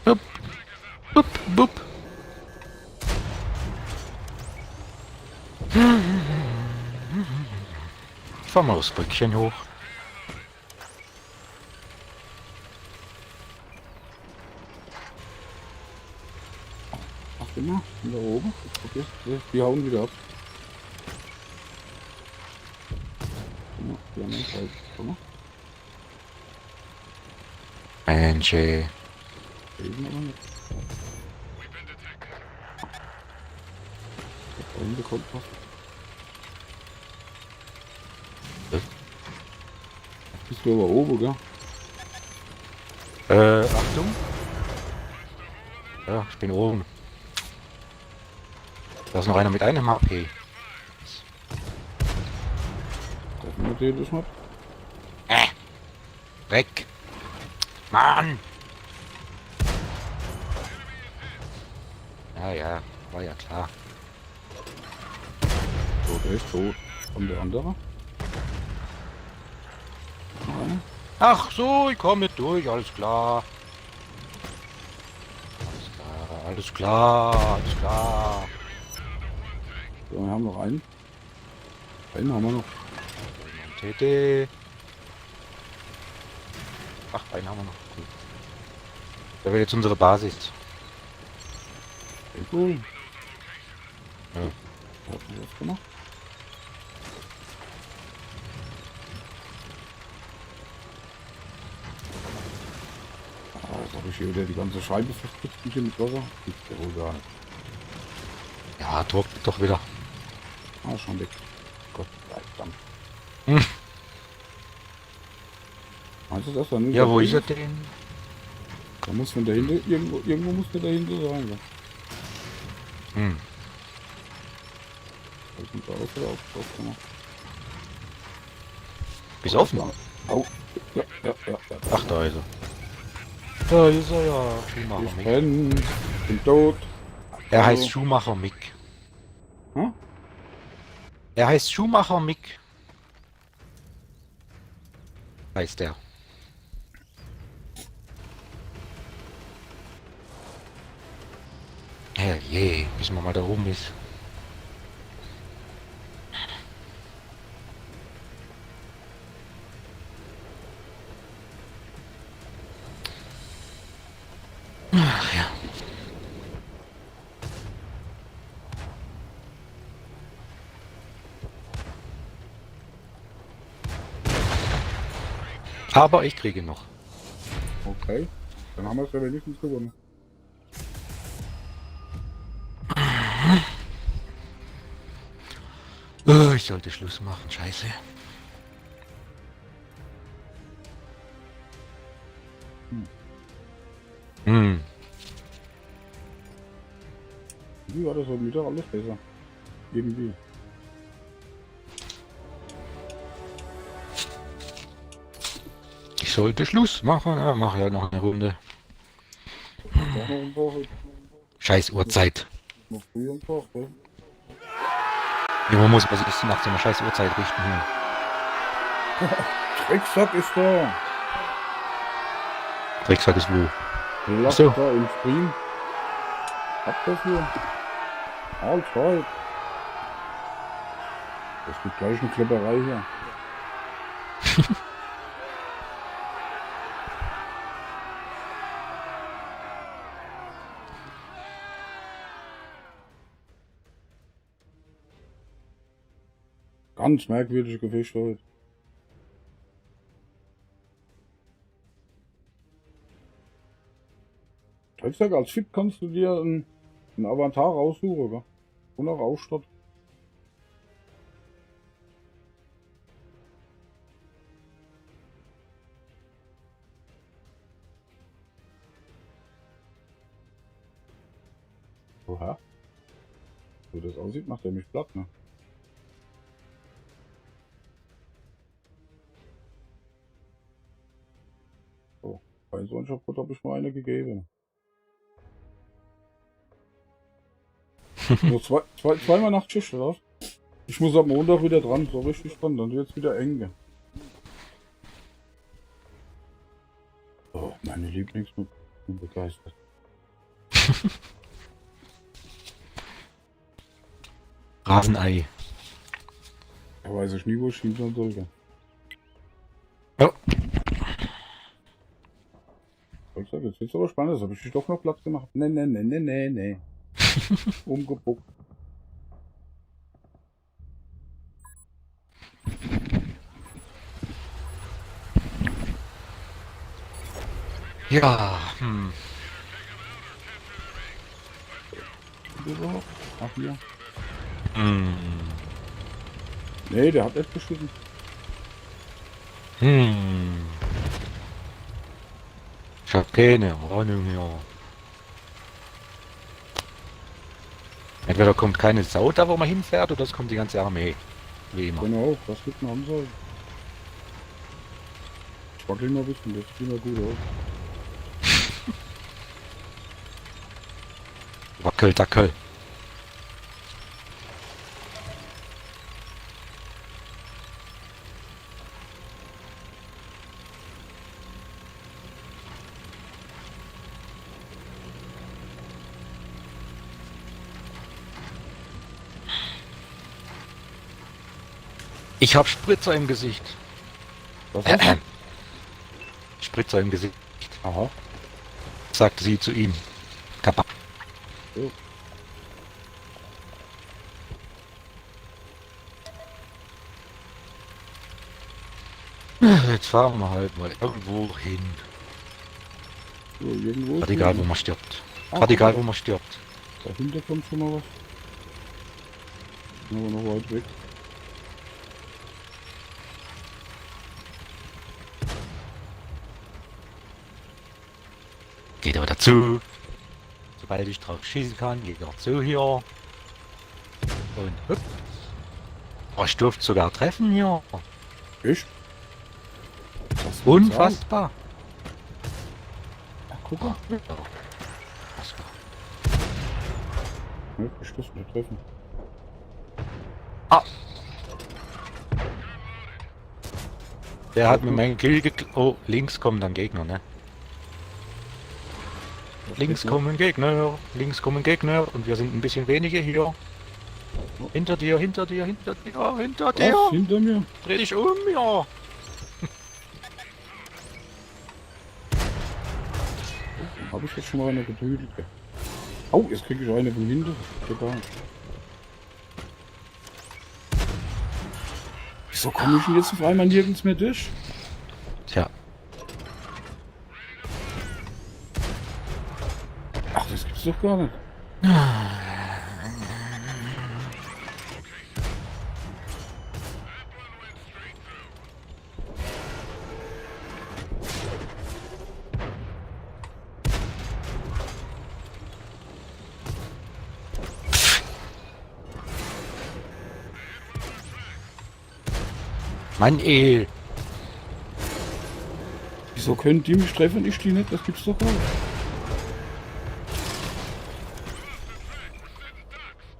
Bup. Bup, bup. Fahr mal das Brückchen hoch. Ach, Immer da oben. Okay. Die hauen wieder ab. Ja, die haben uns halt, oder? Mensch, ey. Eben aber nicht. Da hinten kommt was. Bist du aber oben, gell? Achtung. Ja, ich bin oben. Da ist noch einer mit einem HP. Das natürlich nicht. Weg. Mann. Ja, ja, war ja klar. So, der ist tot. Und der andere? Noch einer? Ach so, ich komme mit durch, alles klar. Alles klar, alles klar. So, wir haben noch einen. Einen haben wir noch. TT. Ach, einen haben wir noch. Gut. Da wird jetzt unsere Basis. Cool. Ja. Hat man das gemacht? Jetzt habe ich hier wieder die ganze Scheibe verspritzt mit Wasser. Gibt's ja wohl gar nicht. Ja, trocknet doch wieder. Ah, schon weg. Gott sei Dank. Hm. Meinst du das dann? Ja, wo ist er denn? Da muss man dahinter, irgendwo muss der dahinter sein. Ja. Hm. Da ist da auch wieder aufgemacht. Bist offen? Au. Ja. Ach, da ist er. Da ist er ja. Schuhmacher Ich Mick. bin tot. Er heißt Schuhmacher Mick. Hm? Er heißt Schuhmacher Mick. Heißt er. Herrje, bis man mal da oben ist. Ach ja. Aber ich kriege noch. Okay. Dann haben wir es ja wenigstens gewonnen. Ich sollte Schluss machen, scheiße. Hm. Wie war das heute Mittag alles besser? Irgendwie. Ich sollte Schluss machen. Ja, mach ja noch eine Runde. Noch ein paar, Scheiß Uhrzeit. noch früher ein paar, gell? Junge muss man sich nach so einer scheiß Uhrzeit richten. Drecksack ist da. Drecksack ist wo? Lass so. da im Stream. Habt dafür. Allzeit. Das gibt gleich eine Klepperei hier. Ganz merkwürdige Gefechte heute. Drecksack, als Fit kannst du dir einen Avatar raussuchen, gell? Und auch ausstatten. Oha. So das aussieht, macht er mich platt, ne? So, bei so einem Schafott habe ich mal eine gegeben. So zweimal Nachtschicht, oder? Ich muss am Montag wieder dran, so richtig dran, dann wird es wieder eng. Gell? Oh, meine Lieblingsmusik, bin begeistert. Rasenei. Da weiß ich nie, wo ich hinfahren soll. Gell? Ja. Jetzt wird's aber spannend, das habe ich doch noch Platz gemacht. Nee. Umgebuckt. Ja, Überhaupt? Ach hier. Hm. Nee, der hat nicht beschissen. Ich hab keine Ahnung, ja. Entweder kommt keine Sau da, wo man hinfährt, oder es kommt die ganze Armee. Wie immer. Genau, was gibt man soll. Ich wackel mal ein bisschen, das sieht immer gut aus. Wackel, Dackel. Ich hab Spritzer im Gesicht. Was hast du? Spritzer im Gesicht, Aha. sagte sie zu ihm. Kappa. So. Jetzt fahren wir halt mal irgendwo hin. So, irgendwo ist Gerade egal, wo jemand. man stirbt. Ach, Gerade egal, guck wo man stirbt. mal, dahinter kommt schon mal was. Aber noch weit weg. Geht aber dazu. Sobald ich drauf schießen kann, geht er zu hier. Und hüpp. Oh, ich durfte sogar treffen hier. Echt? Was hast du gesagt? Unfassbar. Ach, guck mal. Ja. Unfassbar. Ne, ich muss nicht treffen. Ah. Der hat mir meinen Kill gekriegt. Oh, links kommen dann Gegner, ne? Links kommen Gegner, links kommen Gegner und wir sind ein bisschen wenige hier. Hinter dir, hinter dir, hinter dir, hinter Was? dir. Hinter mir? Dreh dich um, ja. Habe ich jetzt schon mal eine getötet? Oh, jetzt kriege ich eine von hinten. Sogar. Wieso komme ich denn jetzt auf einmal nirgends mehr durch? Tja, Ach, das gibt's doch gar nicht. Mann, ey. Wieso können die mich treffen und ich die nicht? Das gibt's doch gar nicht.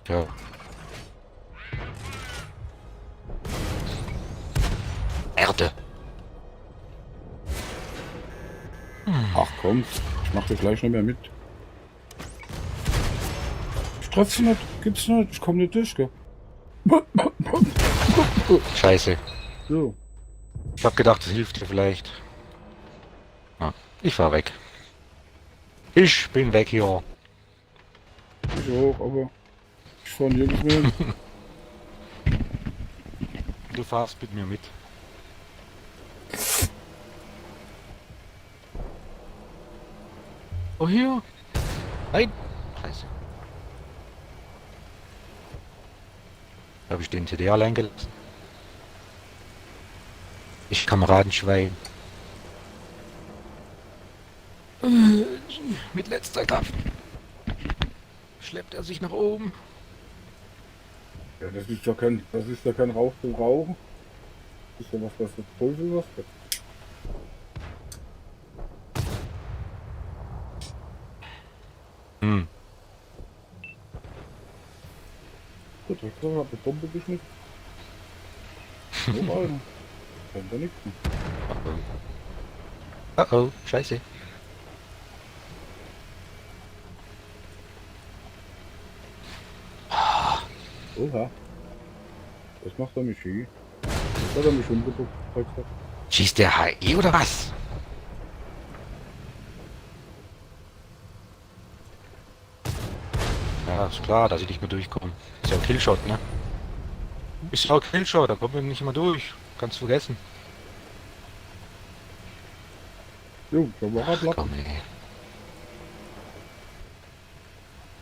Ja. Erde. Ach komm, ich mach dir gleich nicht mehr mit. Ich treffe sie nicht, gibt's nicht, ich komme nicht durch, gell? Scheiße. So, Ich hab gedacht, das hilft dir vielleicht. Ah, ich fahr weg. Ich bin weg hier. ich auch, aber ich fahr nirgends mehr hin. Du fahrst mit mir mit. Oh, hier. Nein. Scheiße. Habe ich den TD allein gelassen? Ich Kameradenschwein. Mit letzter Kraft. Schleppt er sich nach oben. Ja, das ist ja kein Rauch zum Rauchen. Das ist ja was der Teufel was. Hm. Gut, ich habe die Bombe geschnitten. So eine. Kann da nichts mehr. Oh oh, scheiße. Oha. Das macht er mich schön. Das hat er mich umgebuckt. Schießt der HE oder was? Ja, Ja, ist klar, dass ich nicht mehr durchkomme. Ist ja ein Killshot, ne? Ist ja ein Killshot, da kommt man nicht immer durch. Kannst vergessen. Jo, da war er Ach platt. komm, ey.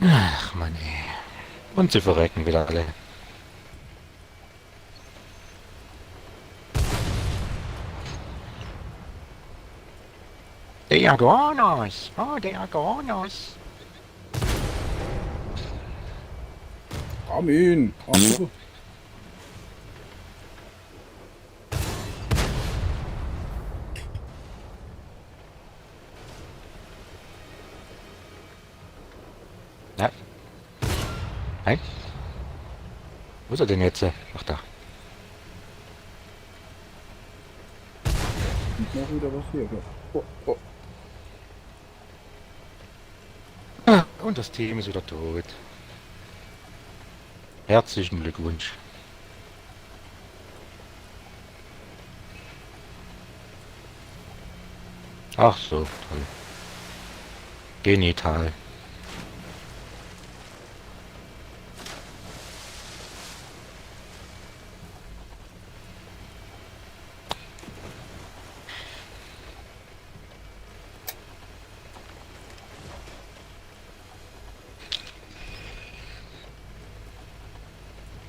Ach Mann, ey. Und sie verrecken wieder alle. Der Gornos! Oh, der Gornos! Armin! Armin! Ja. Nein? Wo ist er denn jetzt? Ach da. Sieht noch wieder was hier. Oh, oh. Ah, und das Team ist wieder tot. Herzlichen Glückwunsch. Ach so, toll. Genital.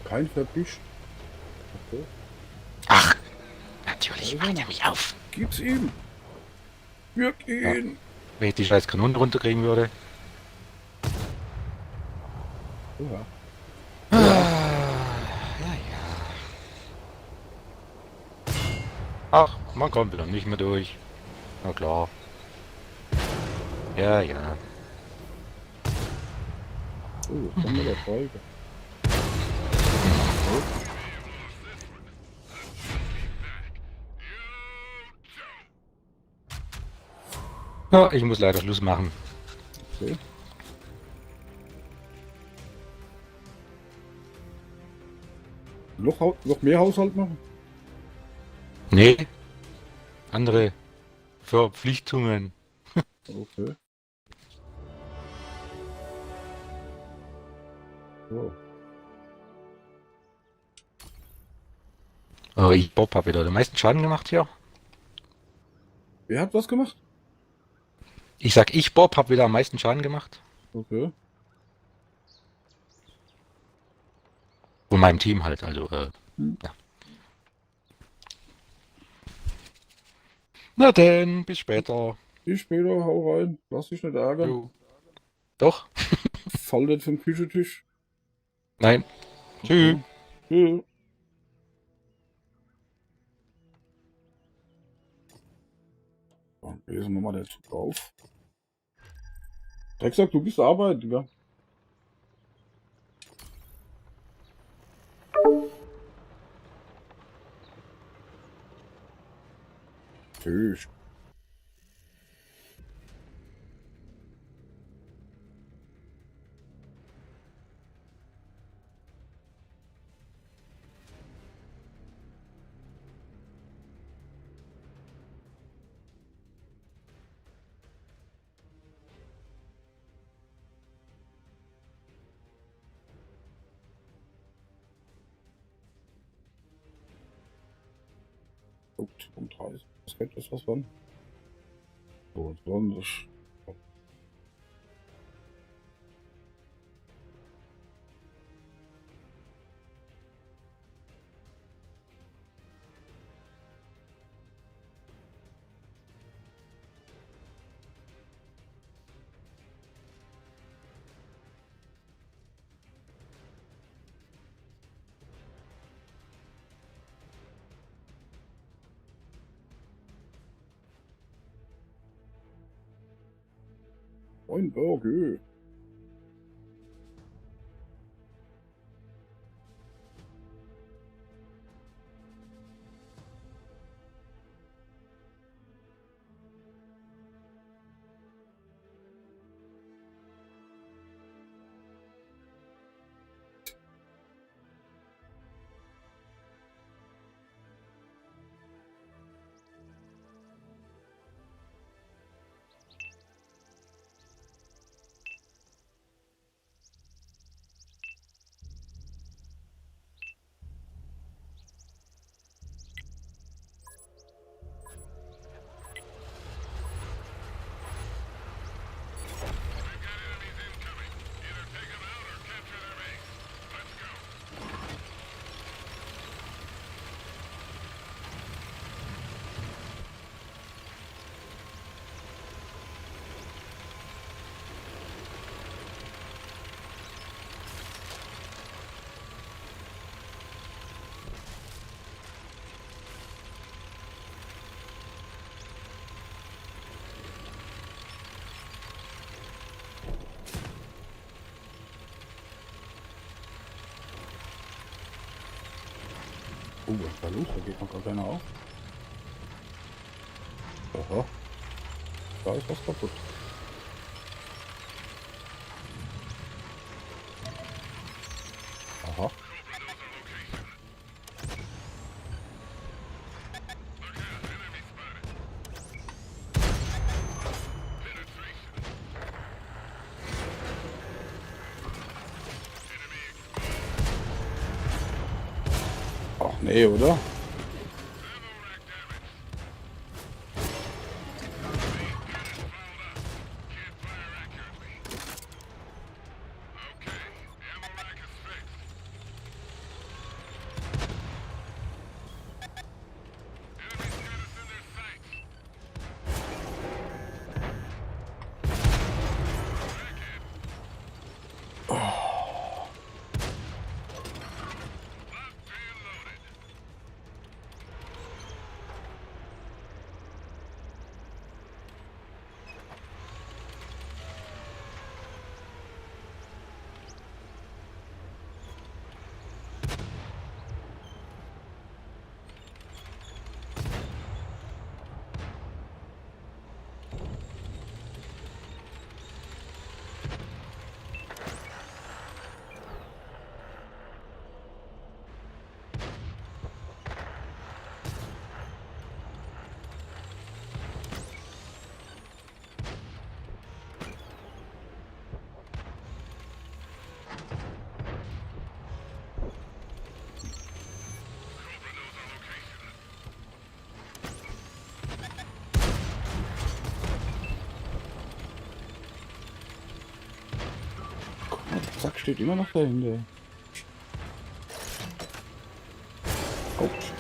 Kein Verbisch. Okay. Ach, natürlich macht er mich auf. Gib's ihm! Wirk ihn! Wenn ich die scheiß Kanonen runterkriegen würde. Oha. Ja, ja. Ach, man kommt wieder nicht mehr durch. Na klar. Ja, ja. Oh, jetzt haben wir der Folge. Ja, ich muss leider Schluss machen. Okay. Noch mehr Haushalt machen? Nee. Andere Verpflichtungen. Okay. So. Oh, ich Bob hab wieder den meisten Schaden gemacht hier. Wer hat was gemacht? Ich sag, ich Bob hab wieder am meisten Schaden gemacht. Okay. Von meinem Team halt, also, ja. Na denn, bis später. Bis später, hau rein. Lass dich nicht ärgern. Jo. Doch? Fall nicht vom Küchentisch. Nein. Tschüss. Tschüss. Dann lesen wir mal den Zug auf. Drecksack, du bist arbeiten, Digga. Tschüss. Guckt, um 30. Was könnte das was wann? So, sonst. Ein Burger. Was ist da los? Da geht noch gar keiner auf. Aha. Da ist was kaputt. Aha. Ach nee, oder? Zack, steht immer noch dahinter. Autsch.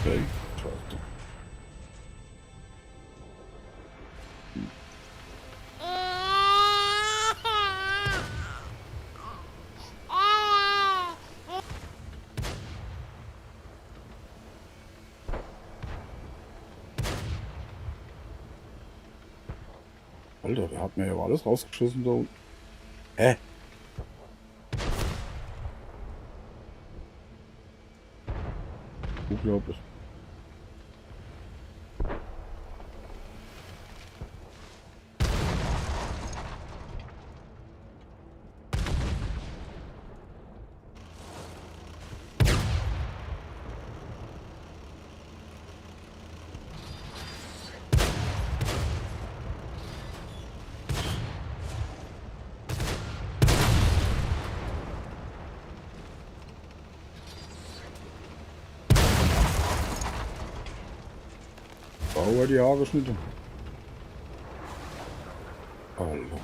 Okay. Scheiße. Alter, der hat mir ja alles rausgeschissen da unten. Hä? Unglaublich. Bauer die Haare geschnitten. Alter.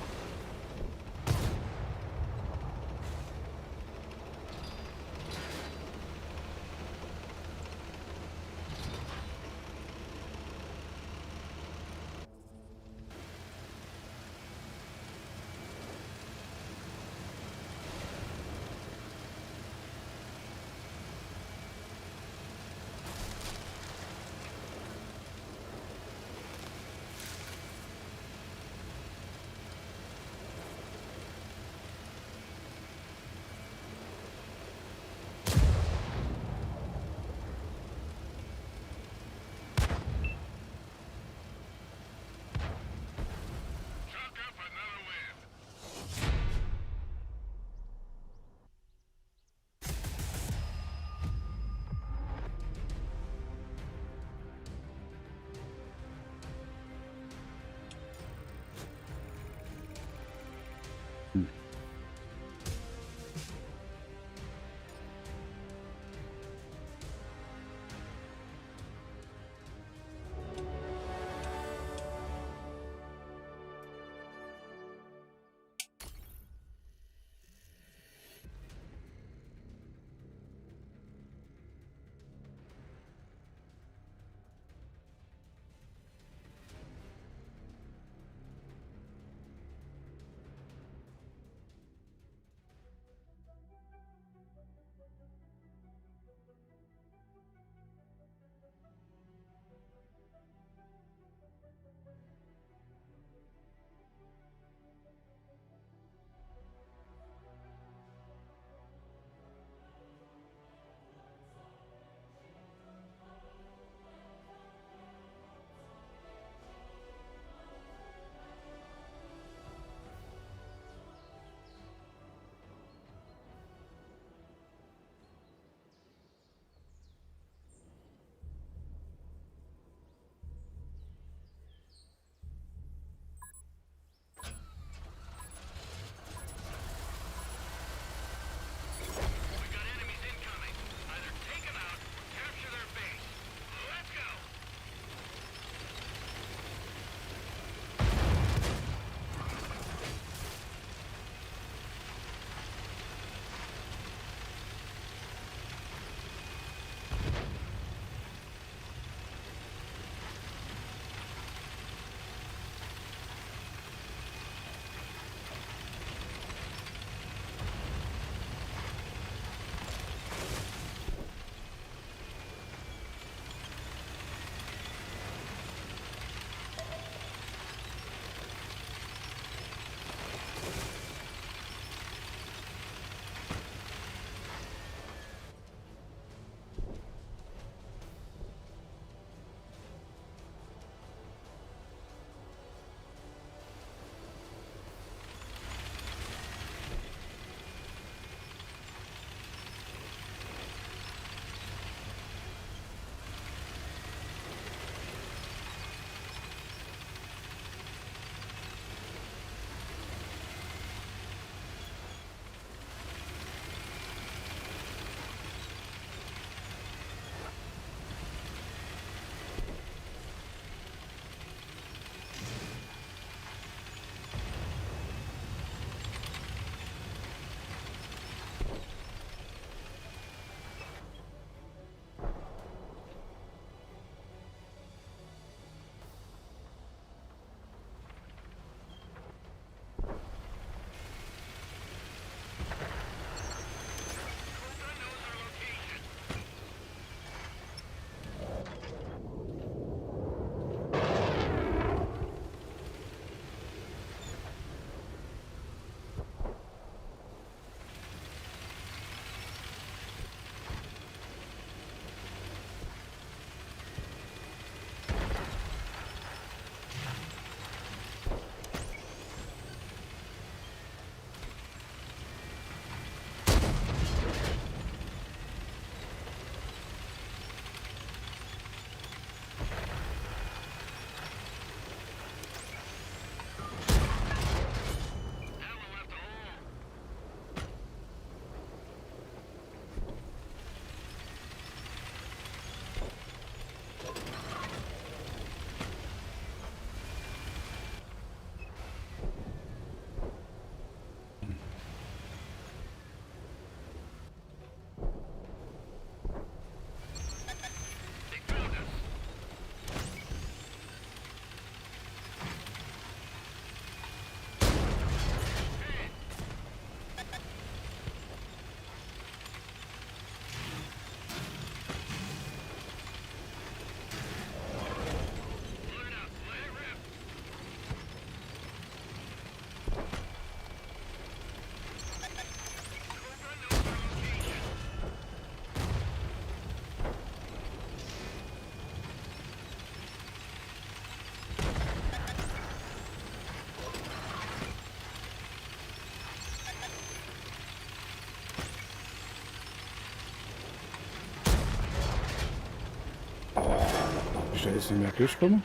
ich da jetzt nicht mehr durchkomme?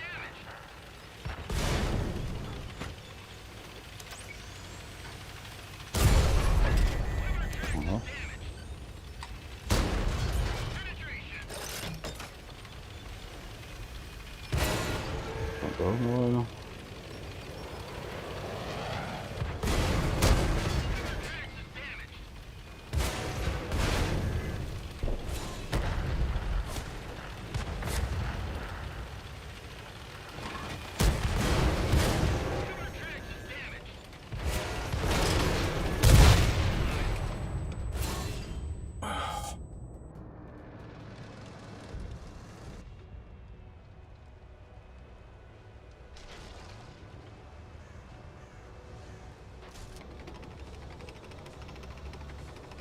Aha. Und da noch einer.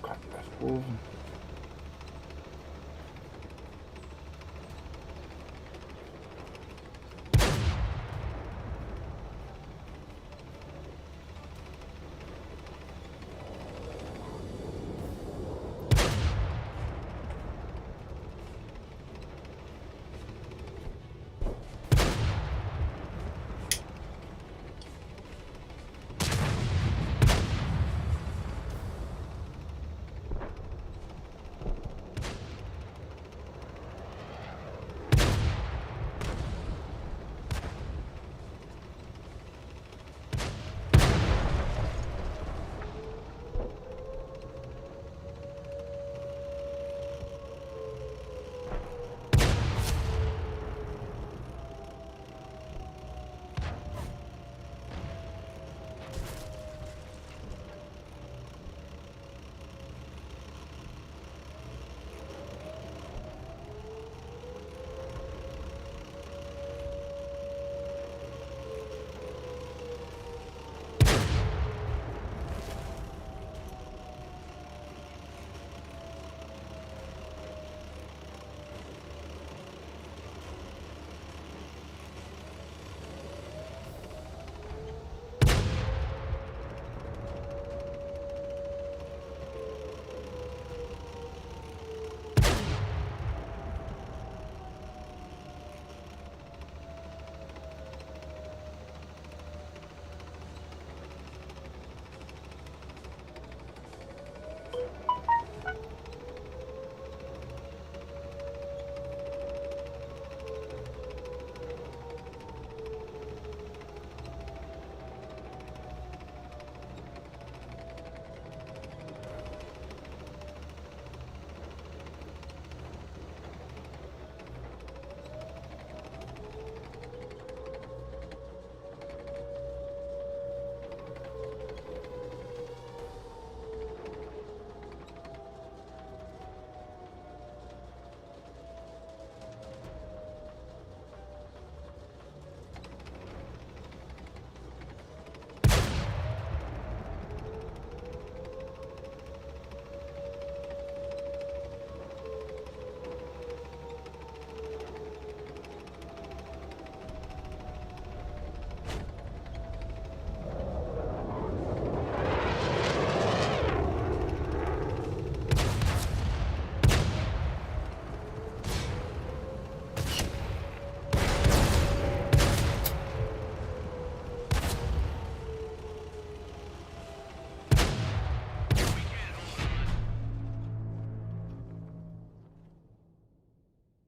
Katastrophen.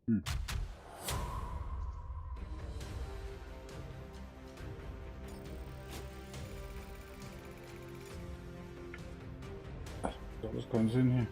Hm. Ach, das hat keinen Sinn hier.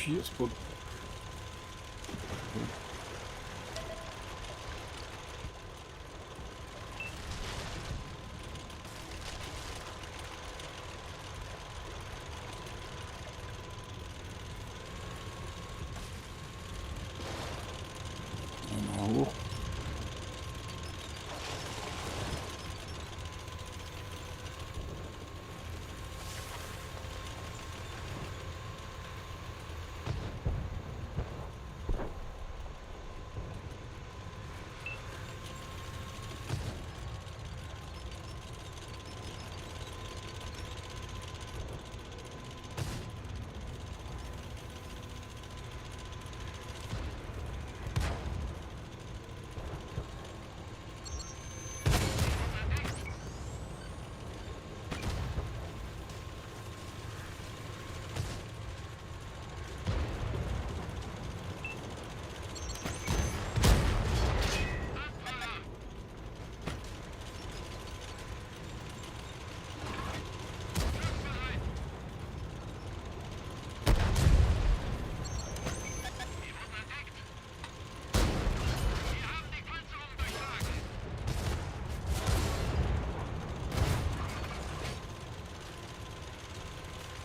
4 Spot. Einmal hoch.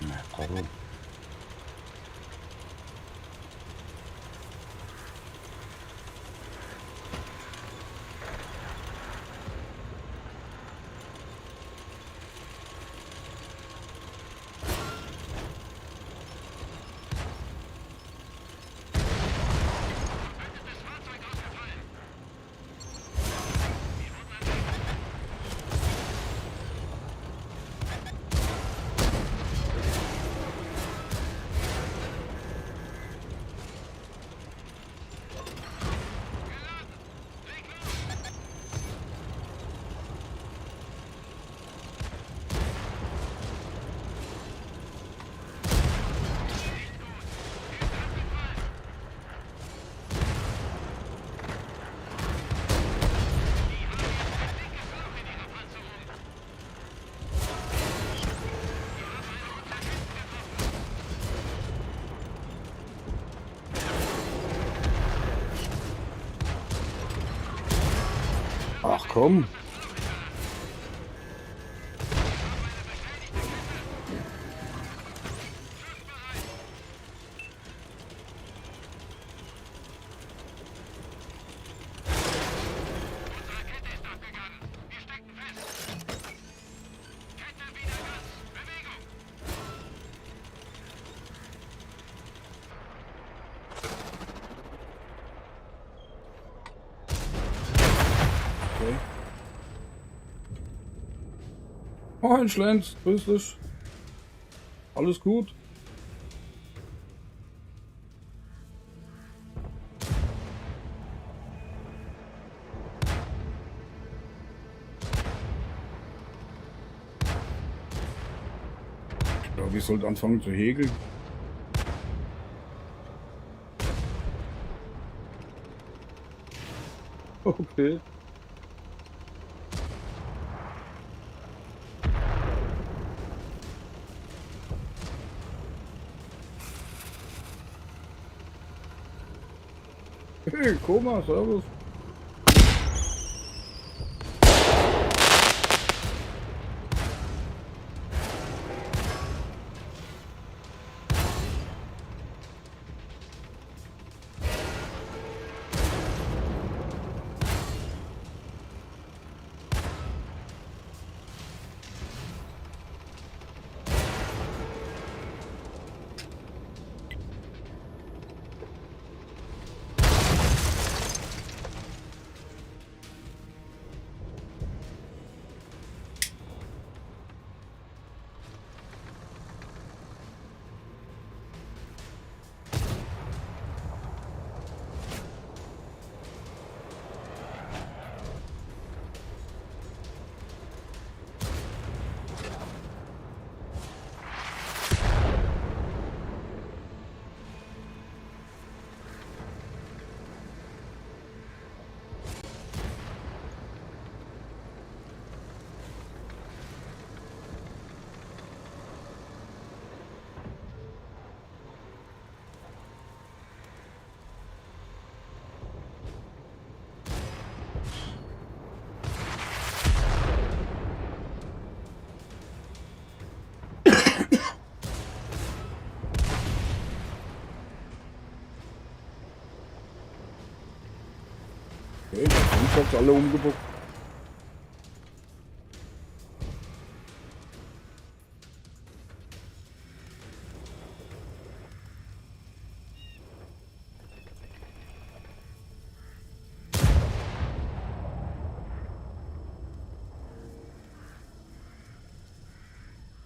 Na, bravo. Ach komm. Okay. Moin Schlenz, grüß dich. Alles gut? Ich glaube, ich sollte anfangen zu häkeln. Okay. Hey, Koma, servus. Okay, da sind jetzt alle umgebuckt.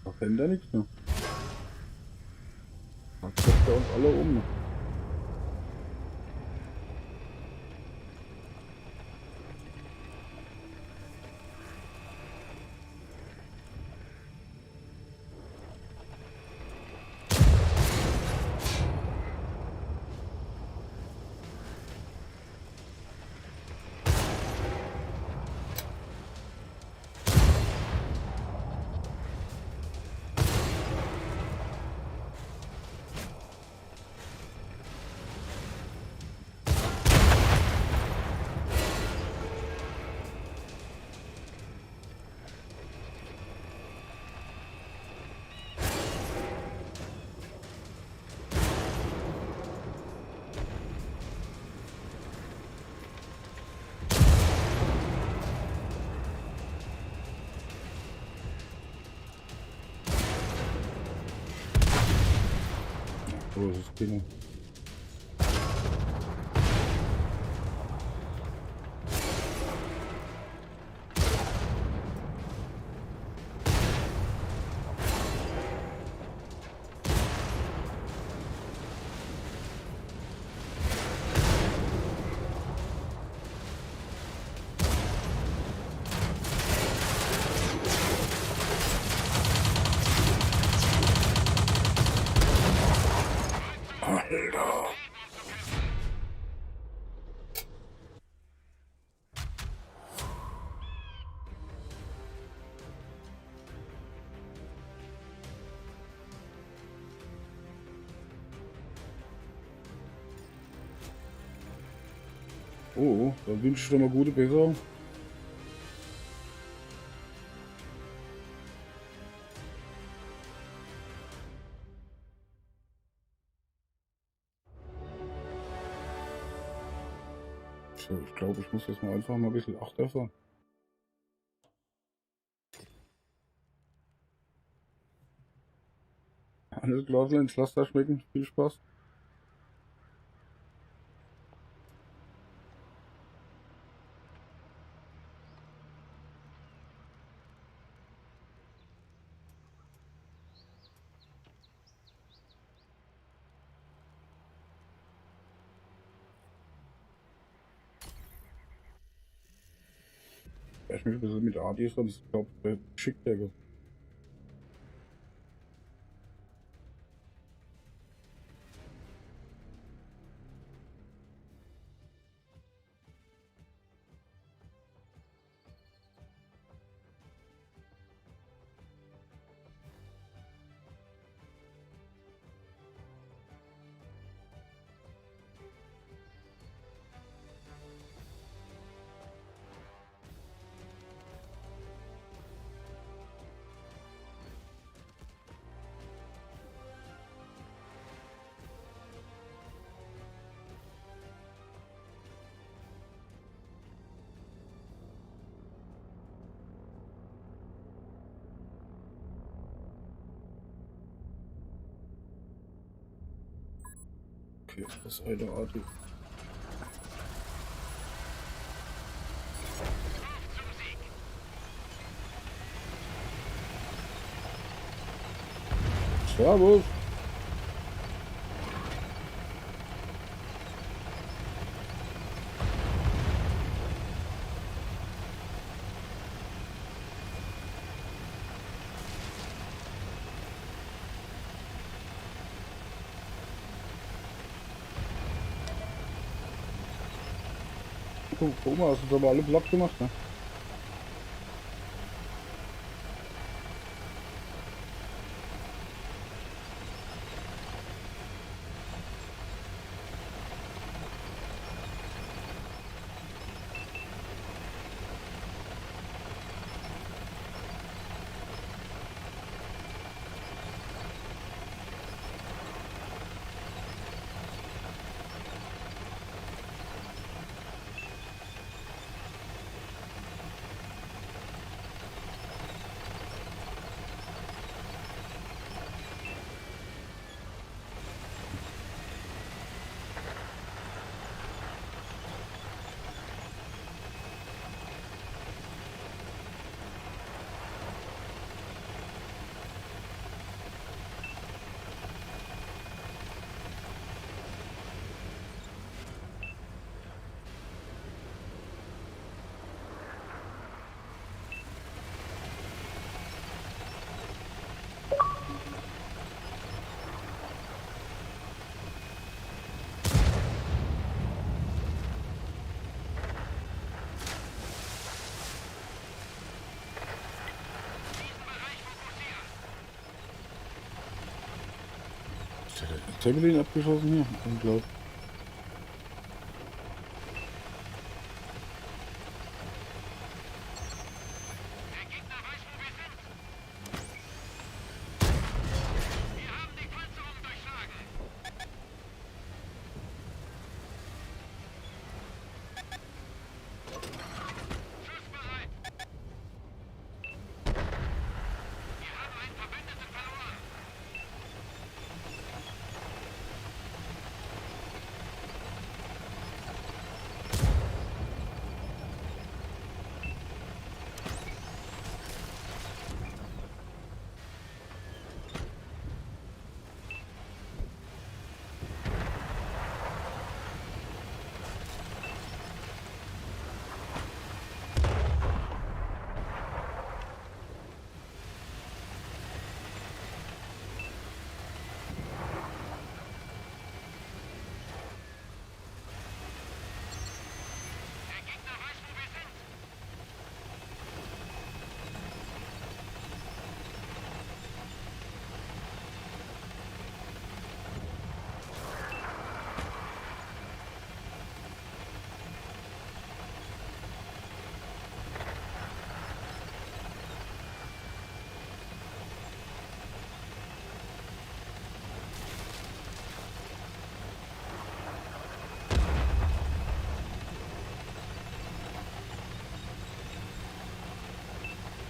Da kennt er nichts mehr. Da guckt er uns alle um. So ist das Ding. Alter. Oh, da wünsche ich dir mal gute Besserung. So, ich glaube, ich muss jetzt mal einfach mal ein bisschen Achter fahren. Alles klar, ins Laster schmecken. Viel Spaß. Ich mich ein bisschen mit Adi, sonst glaube ich, schickt der. Okay, das ist eine Adi. Servus. Guck mal, hast du aber alle platt gemacht, ne? Zeppelin abgeschossen hier. Unglaublich.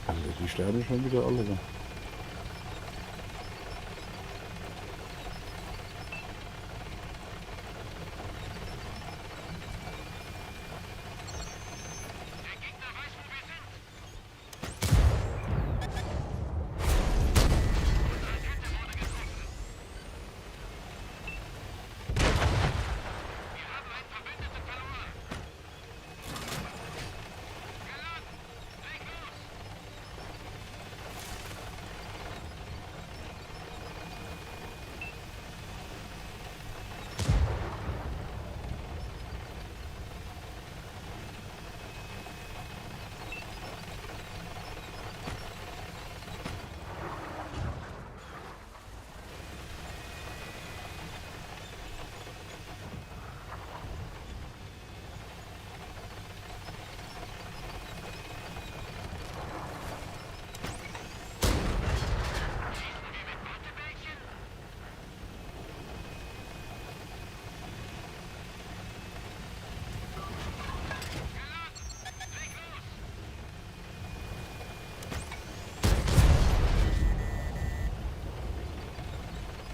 Also die sterben schon wieder alle da.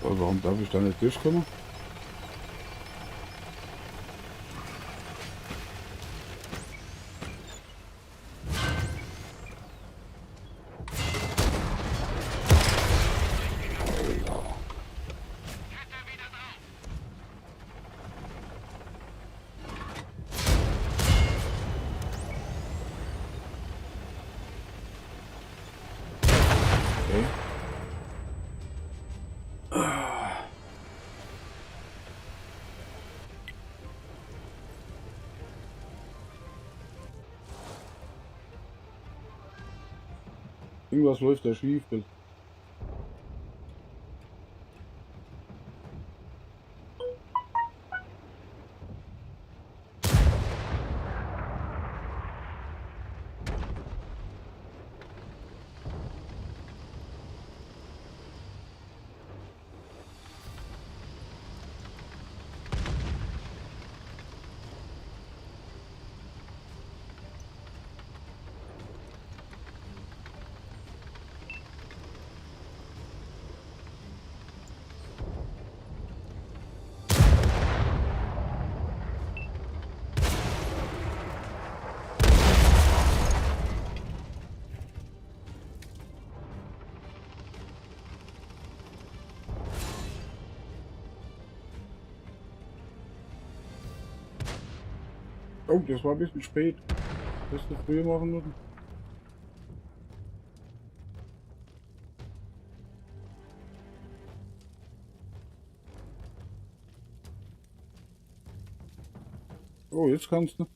Aber warum darf ich da nicht durchkommen? Okay. Irgendwas läuft da schief. Oh, das war ein bisschen spät. Das hätte früher machen müssen. Oh, jetzt kannst du.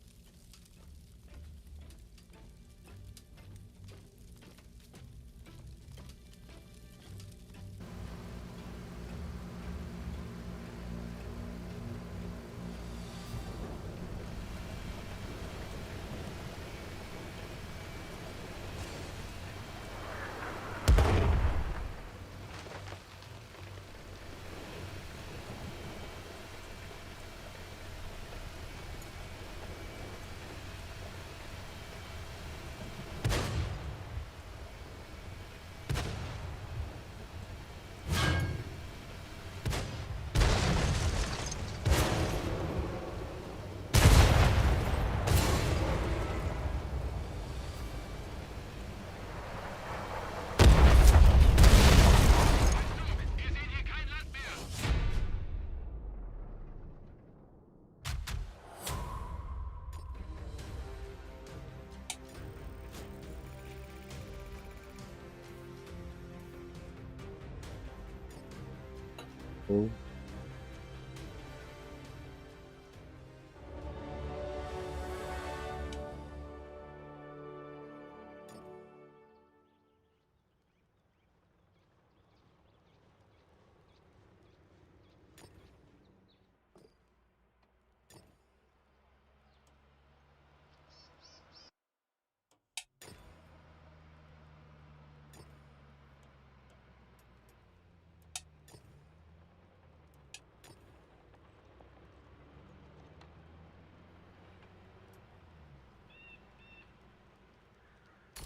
Oh.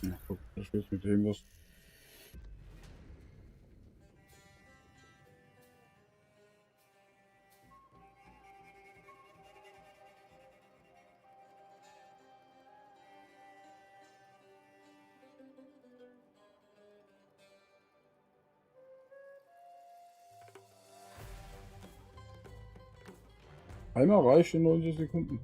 Ja, guck, das steht mit dem was. Einmal reicht in 90 Sekunden.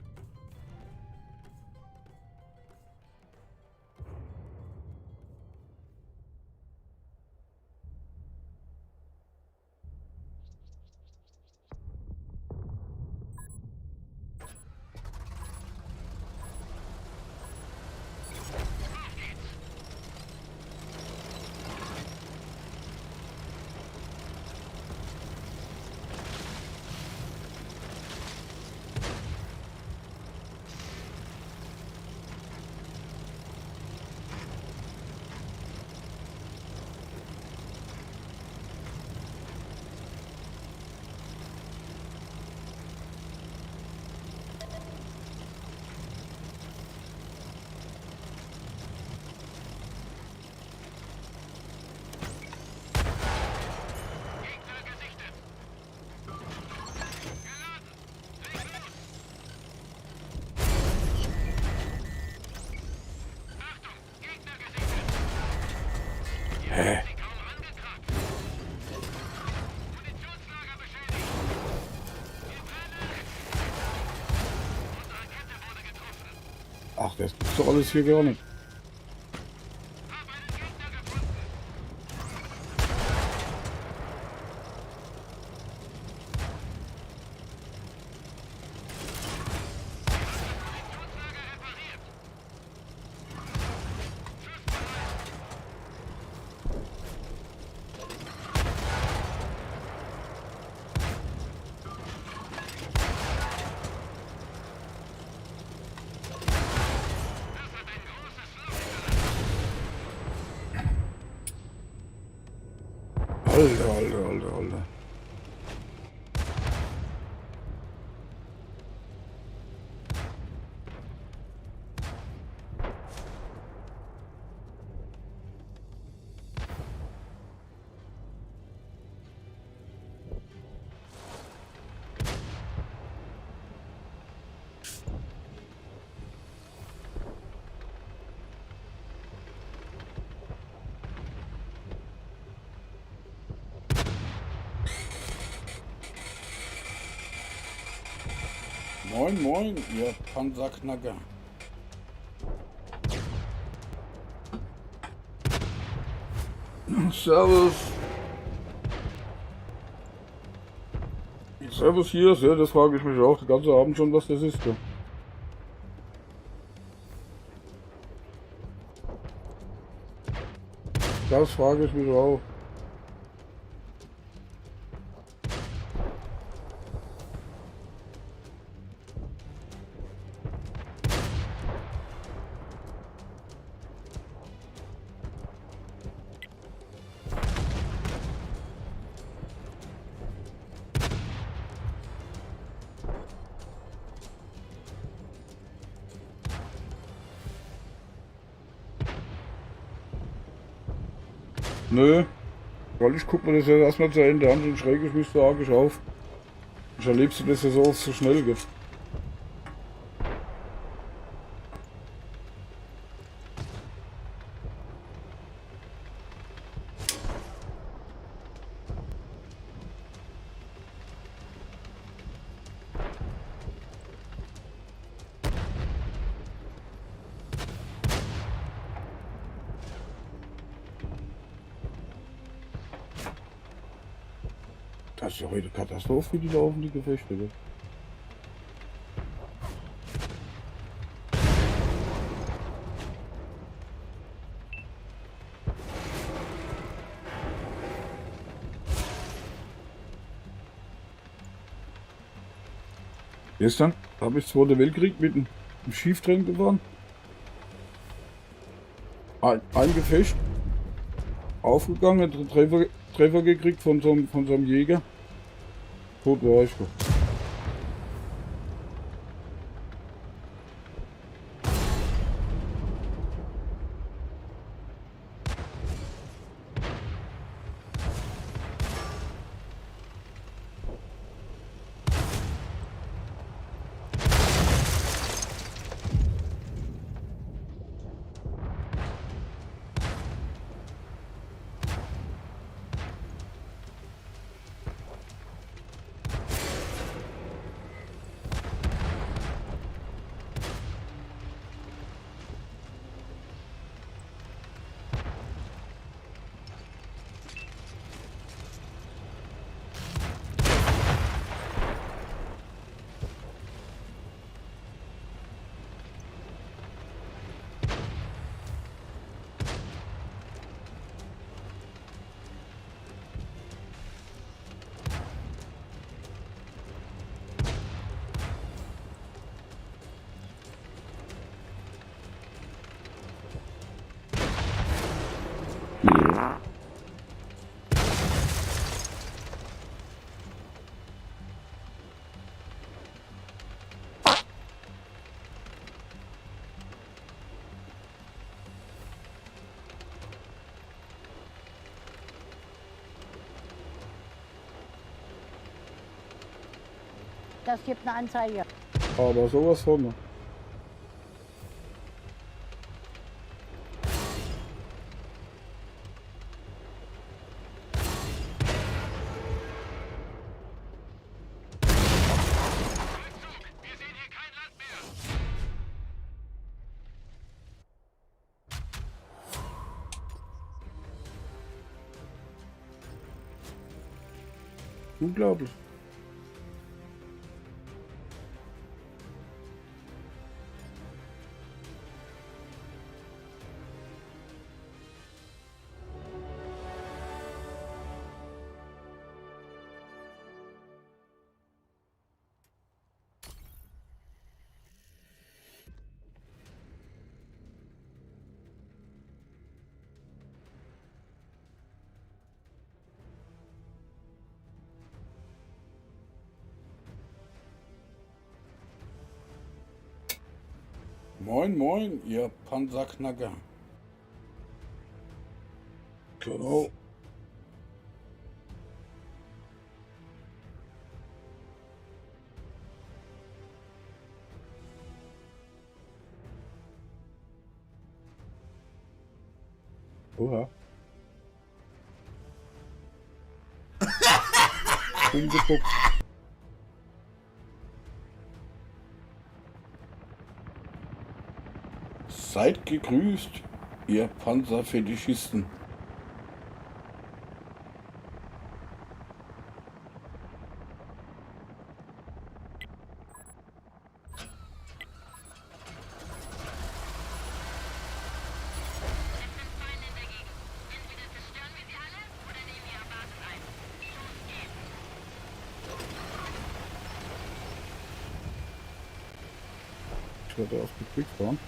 Hä? Ach, das gibt's doch alles hier gar nicht. Alter, Alter, Alter, Alter. Moin, moin, ihr Panzerknacker. Servus. Servus hier, ja, das frage ich mich auch den ganzen Abend schon, was das ist. Ja. Das frage ich mich auch. Nö, weil ich guck mir das ja erstmal zu Ende an, den schräg ich mich so arg auf. Ich erlebst du das ja so oft so schnell geht. Das ist ja heute Katastrophe, wie die laufen, die Gefechte. Ne? Gestern habe ich Zweiten Weltkrieg mit einem Schiefdrehen gefahren. Ein Gefecht aufgegangen, einen Treffer gekriegt von so einem Jäger. Tot war ich. Das gibt eine Anzeige. Aber sowas von. Ne? Unglaublich. Moin, moin, ihr Panzerknacker. Genau. Oha. Umgeguckt. Seid gegrüßt, ihr Panzerfetischisten. Ich werde auf die Quick fahren.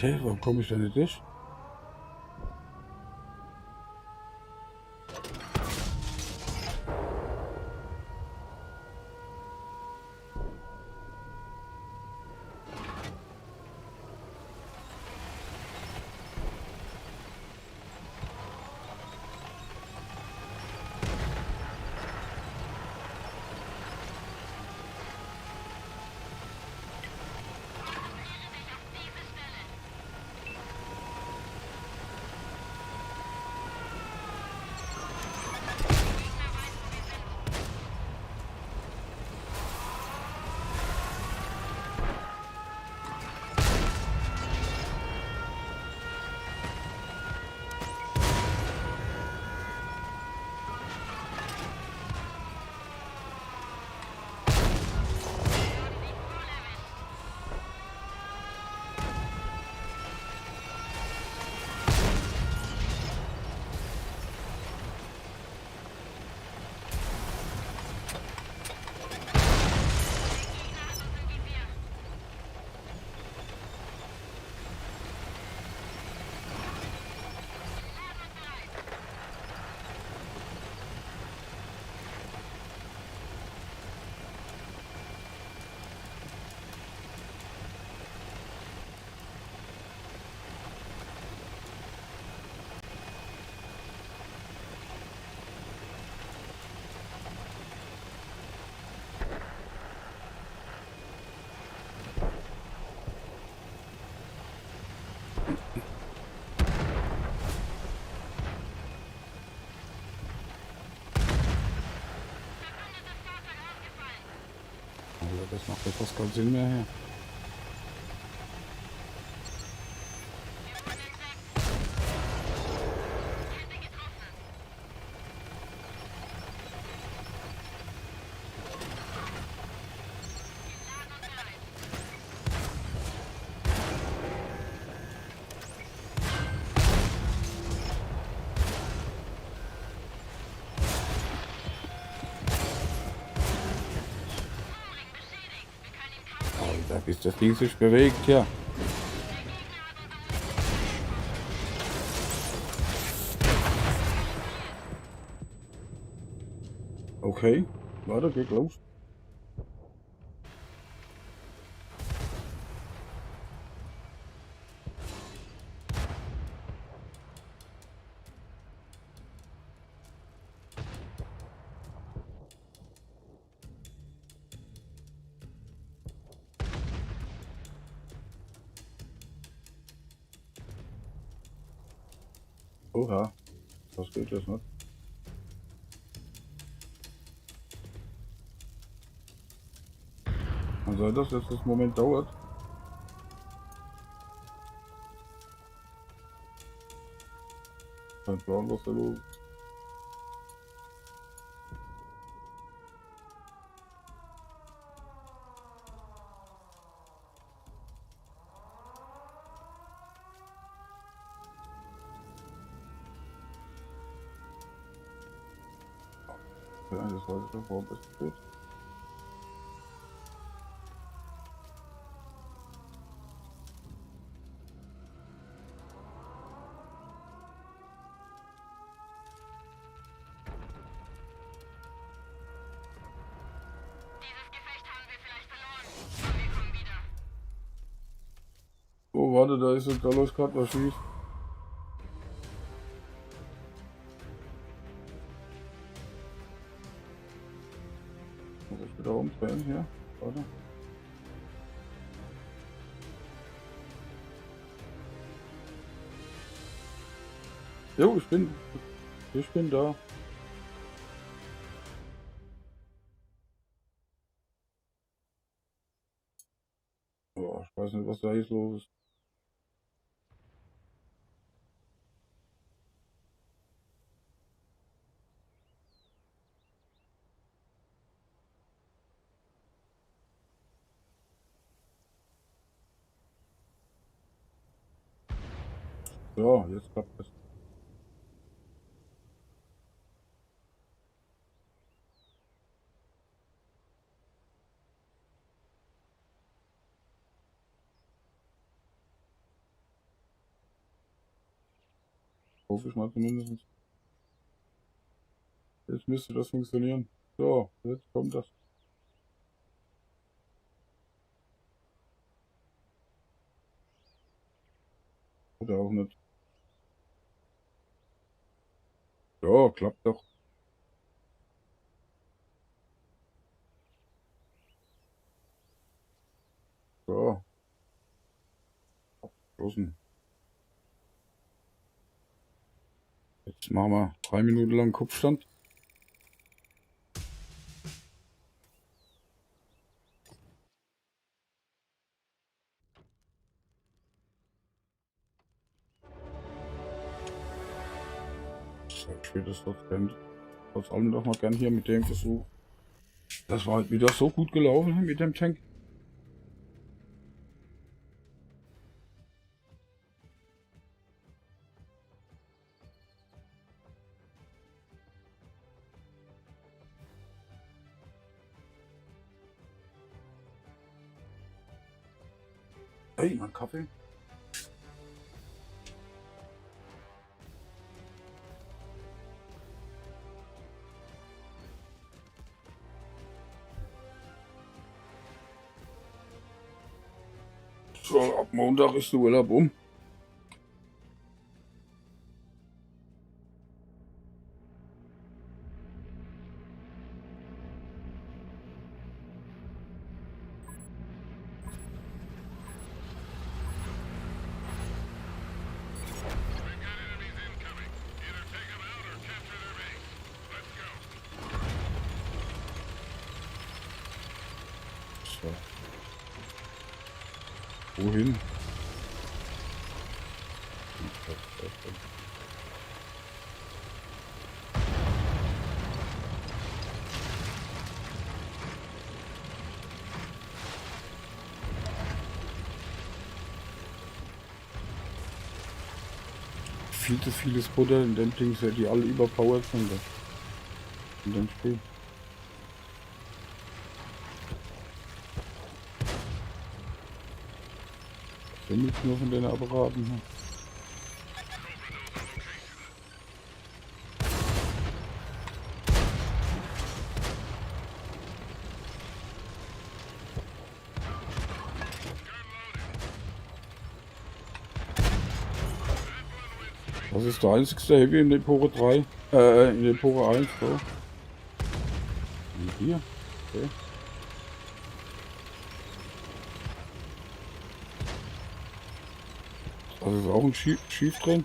Okay, warum komme ich da nicht durch? Also das macht ja fast keinen Sinn mehr hier. Alter, bis das Ding sich bewegt, ja. Okay, warte, geht los. Oha, was geht jetzt nicht? Kann sein, dass jetzt das Moment dauert. Kein Plan, was da los ist. Ja, das weiß ich doch, warum das geht. Oh, warte, da ist da läuft gerade was schief. Muss ich wieder umdrehen hier? Warte. Jo, ich bin da. Oh, ich weiß nicht, was da jetzt los ist. So, jetzt klappt es. Hoffe ich mal zumindest. Jetzt müsste das funktionieren. So, jetzt kommt das. Oder auch nicht. Ja, klappt doch. So. Abgeschlossen. Jetzt machen wir 3 Minuten lang Kopfstand. So, ich will das trotz allem doch mal gern hier mit dem Versuch. Das war halt wieder so gut gelaufen mit dem Tank. Hey, mein Kaffee. So, ab Montag ist der Urlaub um. So. Wohin? Viel zu vieles Butter in dem Ding, die alle überpowered sind. In dem Spiel. Bin ich nur von den Apparaten hier. Das ist der einzigste Heavy in der Pore 3, in der Pore 1, so. Und hier, okay. Das ist auch ein Schief drin.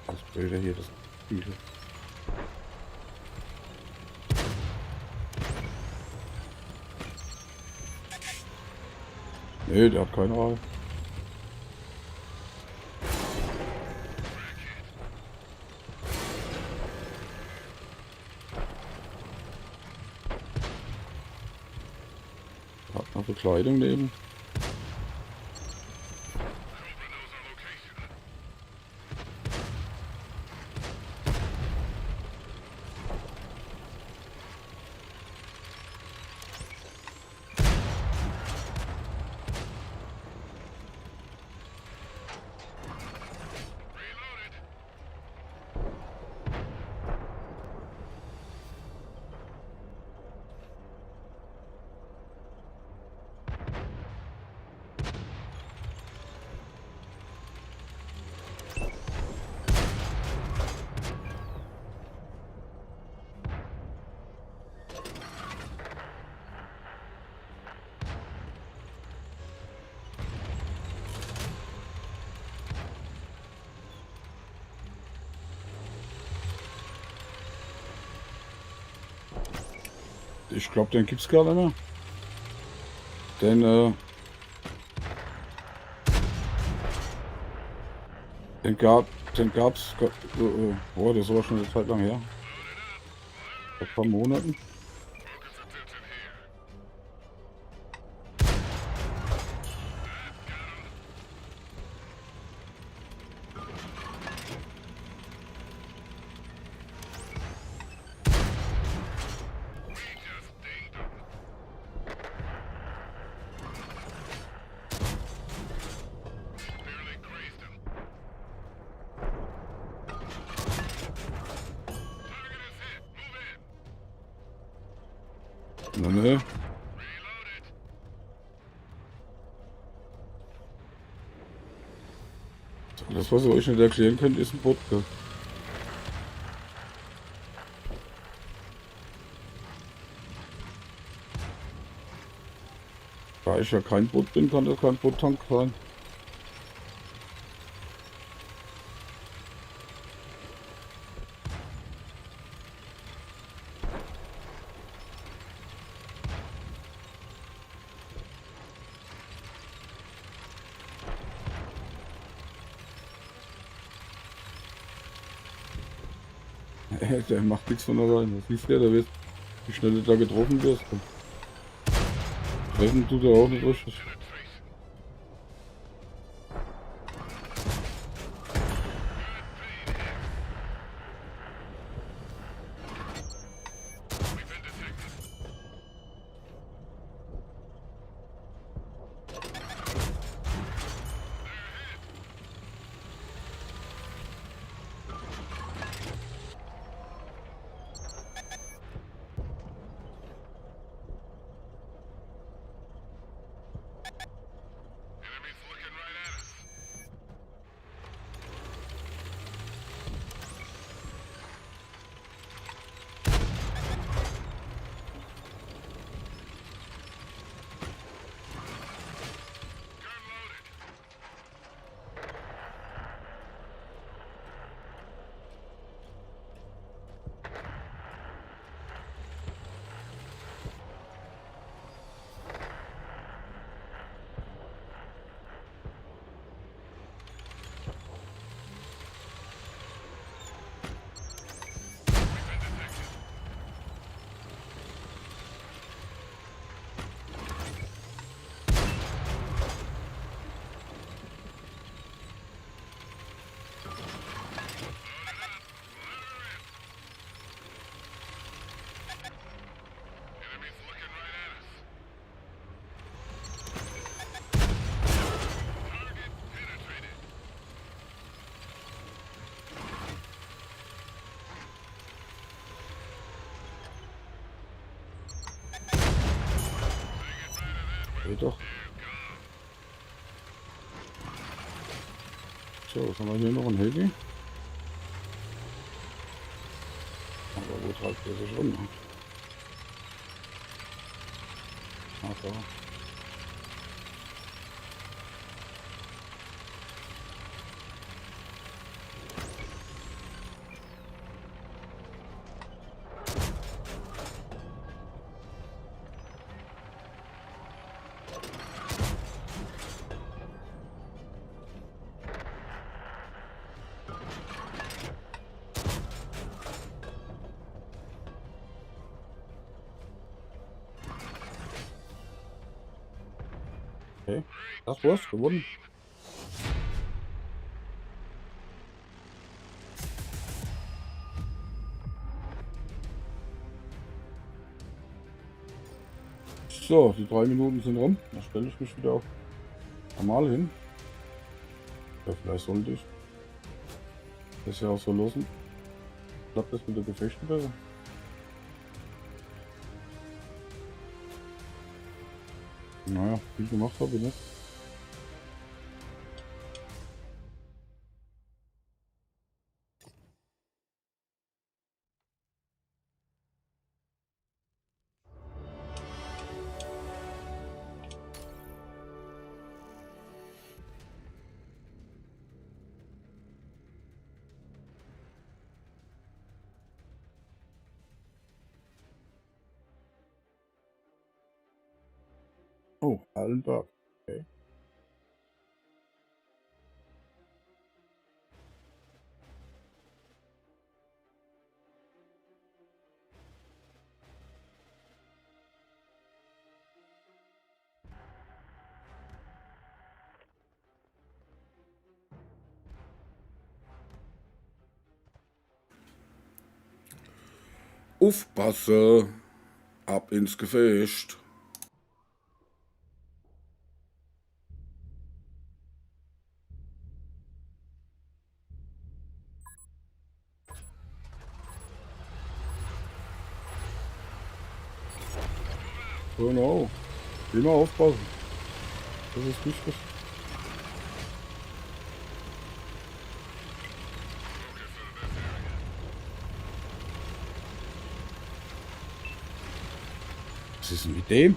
Das Bilder hier, das viele. Nee, der hat keine Ahnung. Hat noch Bekleidung neben. Ich glaube, den gibt's gar nicht mehr. Den gab's, boah, das war schon eine Zeit lang her. Vor ein paar Monaten. Ne. Das, was ihr euch nicht erklären könnt, ist ein Boot. Gell? Da ich ja kein Boot bin, kann das kein Boottank sein. Der macht nichts von allein. Das siehst du ja, da wird, wie schnell du da getroffen wirst. Treffen tut er auch nicht richtig. Geht doch. So, was haben wir hier noch? Ein Heavy. Aber wo treibt der sich rum? Ach da. Okay, das war's, gewonnen. So, die 3 Minuten sind rum. Da stelle ich mich wieder auf normal hin. Ja, vielleicht sollte ich das ja auch so losen. Klappt das mit der Gefechten besser? Naja, viel gemacht habe ich nicht. Oh, Allenberg. Okay. Aufpasse, ab ins Gefecht. Genau. Immer aufpassen. Das ist wichtig. Was ist denn mit dem?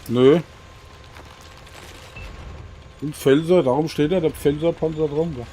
Nö. Und Pfälzer, darum steht da der Pfälzerpanzer dran. Ja.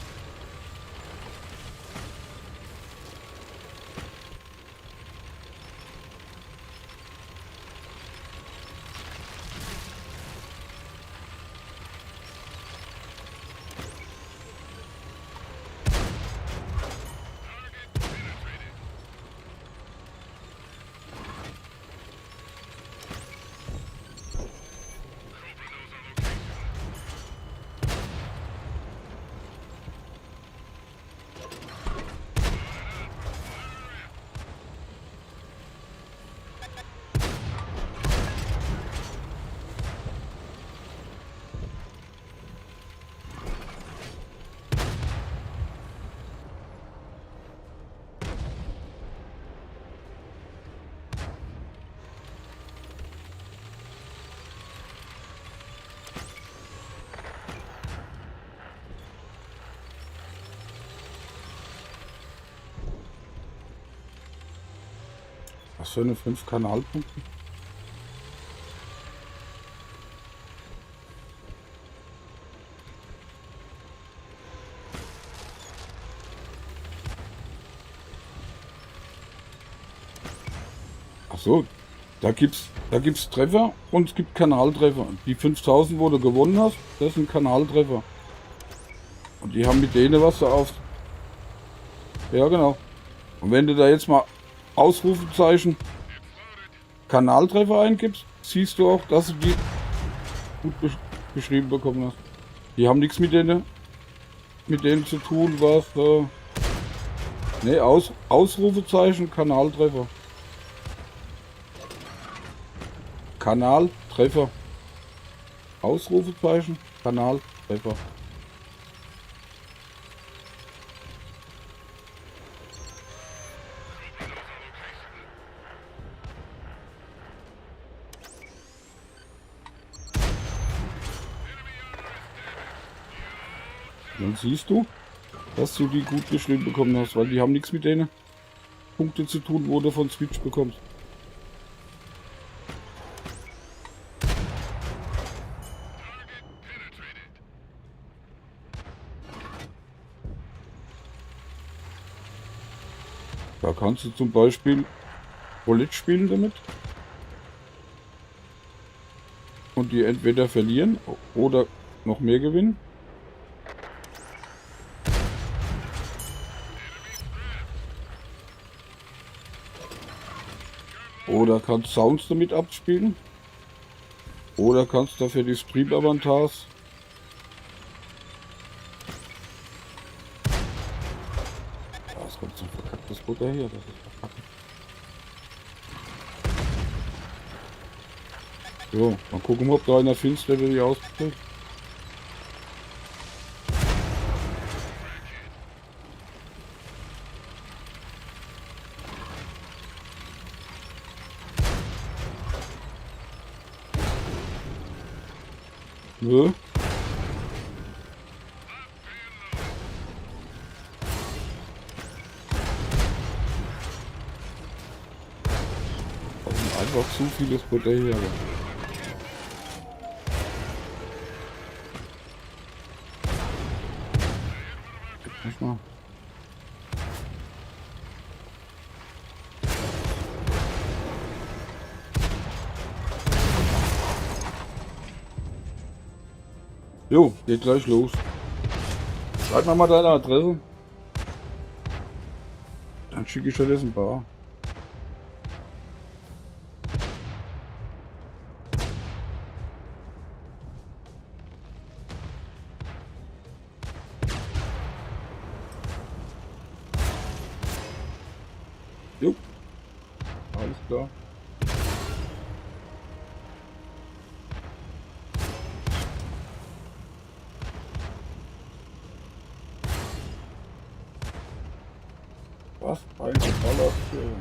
Was für eine 5 Kanalpunkte? Ach so, da gibt's Treffer und es gibt Kanaltreffer. Die 5000, wo du gewonnen hast, das sind Kanaltreffer. Und die haben mit denen was da auf. Ja, genau. Und wenn du da jetzt mal Ausrufezeichen Kanaltreffer eingibst, siehst du auch, dass du die gut beschrieben bekommen hast. Die haben nichts mit denen zu tun, was ne, Ausrufezeichen Kanaltreffer. Kanaltreffer. Ausrufezeichen Kanaltreffer. Dann siehst du, dass du die gut geschrieben bekommen hast, weil die haben nichts mit denen Punkte zu tun, wo du von Switch bekommst. Da kannst du zum Beispiel Roulette spielen damit und die entweder verlieren oder noch mehr gewinnen. Oder kannst Sounds damit abspielen. Oder kannst dafür die Stream-Avatars. Das kommt so ein verkacktes Butter hier. Das ist verkackt. So, mal gucken, ob da einer Finster wie ausgestellt. Nö. Das sind einfach zu vieles Butter hier. Nicht mal. Jo, geht gleich los. Schreib mir mal deine Adresse. Dann schicke ich dir das ein paar. Jo. Alles klar. Was ein totaler Spiel.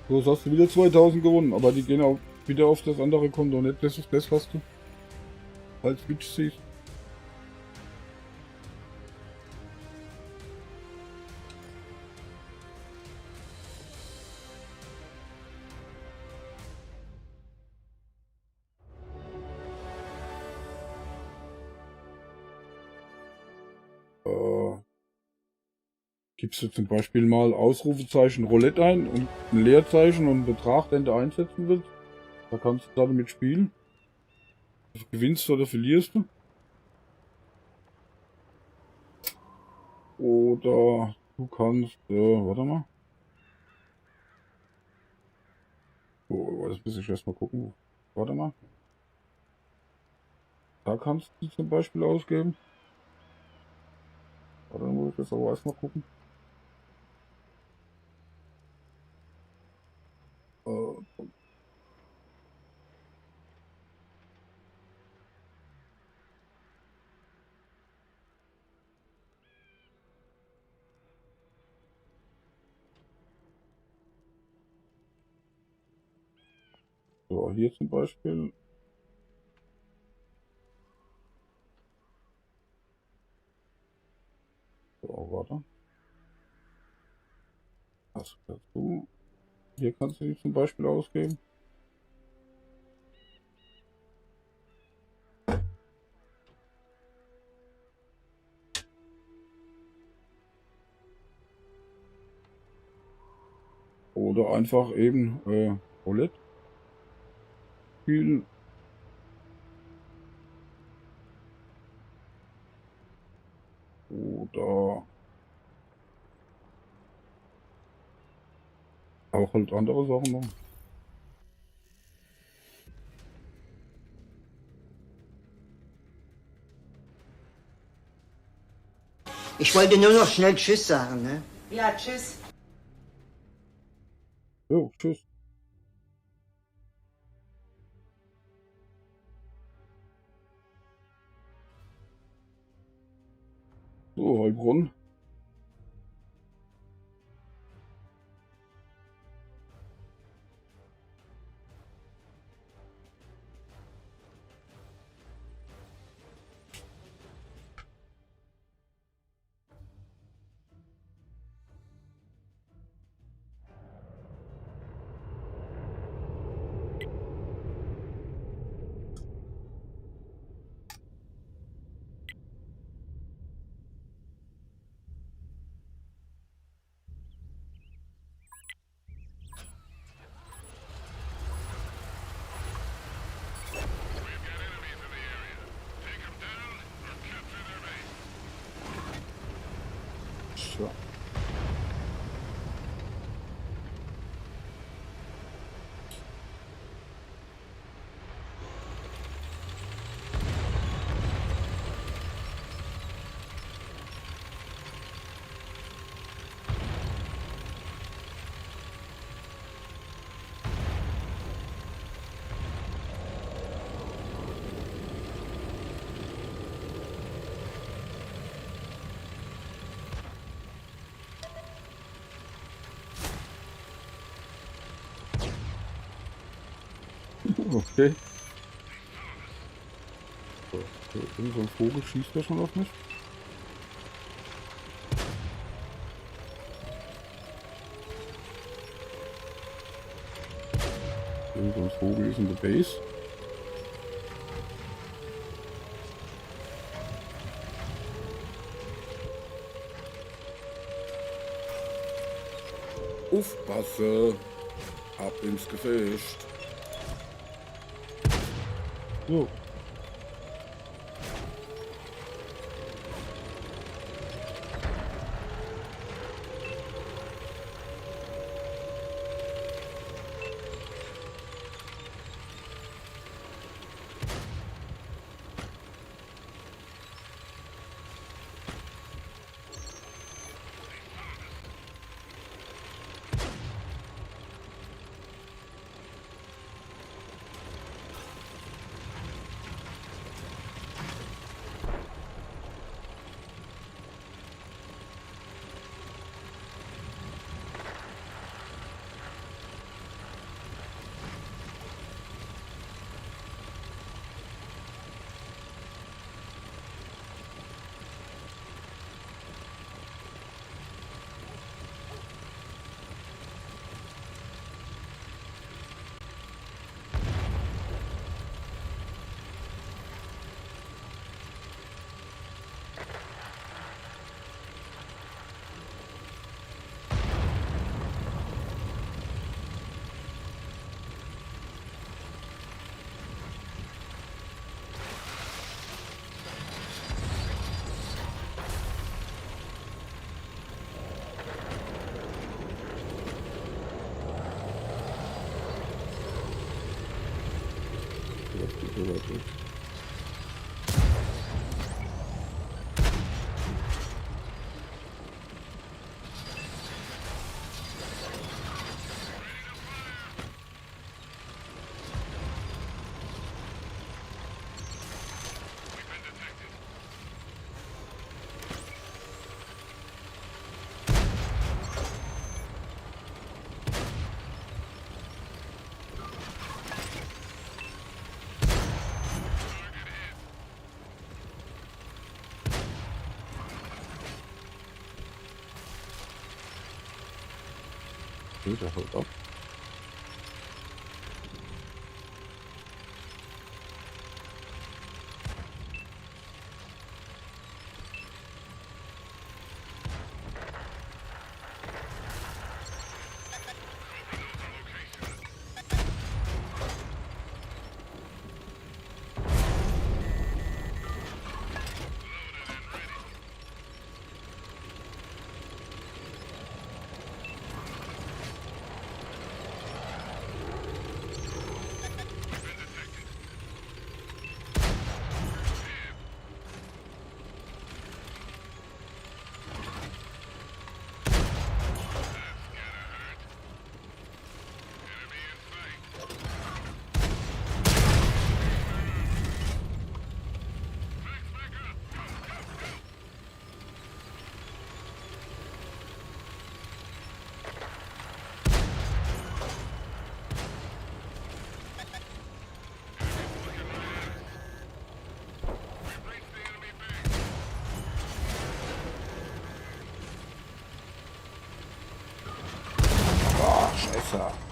So, jetzt hast du wieder 2000 gewonnen, aber die gehen auch wieder auf das andere Konto, nicht das ist das, was du als Switch siehst. Gibst du zum Beispiel mal Ausrufezeichen Roulette ein und ein Leerzeichen und einen Betrag, den du einsetzen willst. Da kannst du damit spielen. Gewinnst du oder verlierst du. Oder du kannst, warte mal. Oh, das muss ich erstmal gucken. Warte mal. Da kannst du zum Beispiel ausgeben. Warte, dann muss ich das aber erstmal gucken. So, hier zum Beispiel. So, warte. Also dazu. Hier kannst du die zum Beispiel ausgeben. Oder einfach eben Roulette spielen. Oder auch halt andere Sachen machen. Ich wollte nur noch schnell Tschüss sagen, ne? Ja, tschüss. Jo, tschüss. So, Heilbronn. So. Okay. So, irgend so ein Vogel schießt ja schon auf mich. Irgend so ein Vogel ist in der Base. Aufpasse. Ab ins Gefecht. So. Der holt ab. Scheiße.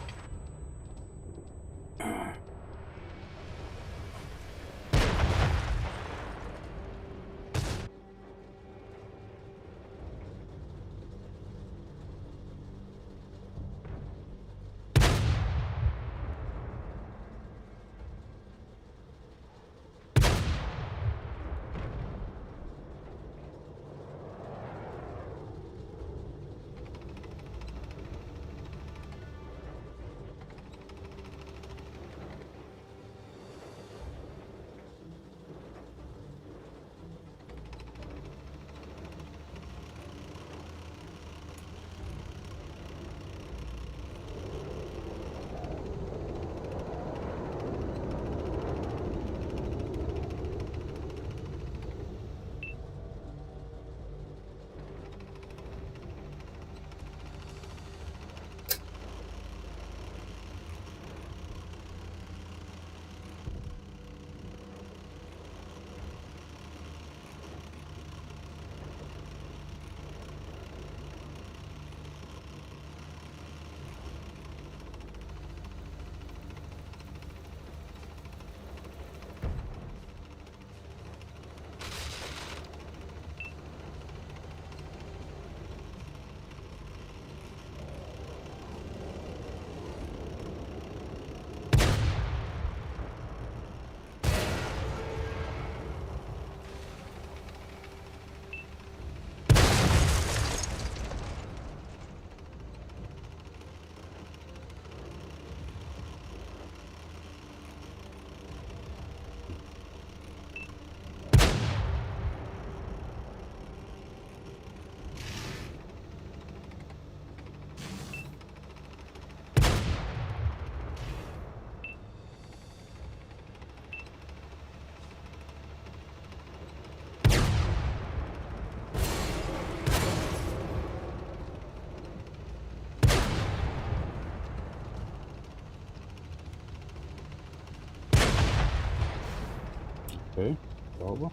sauber.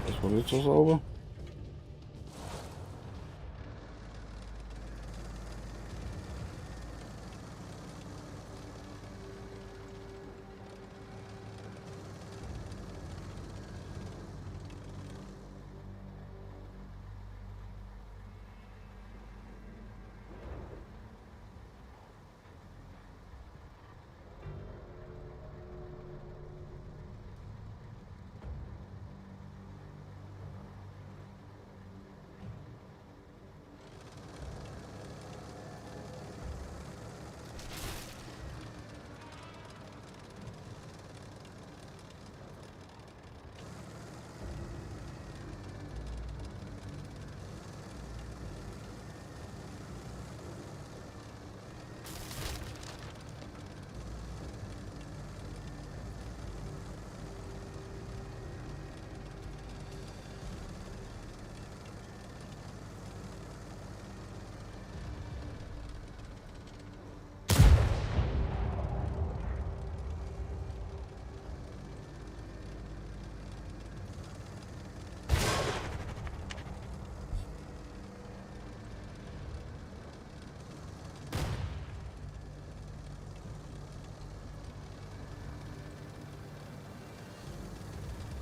Das war jetzt so sauber.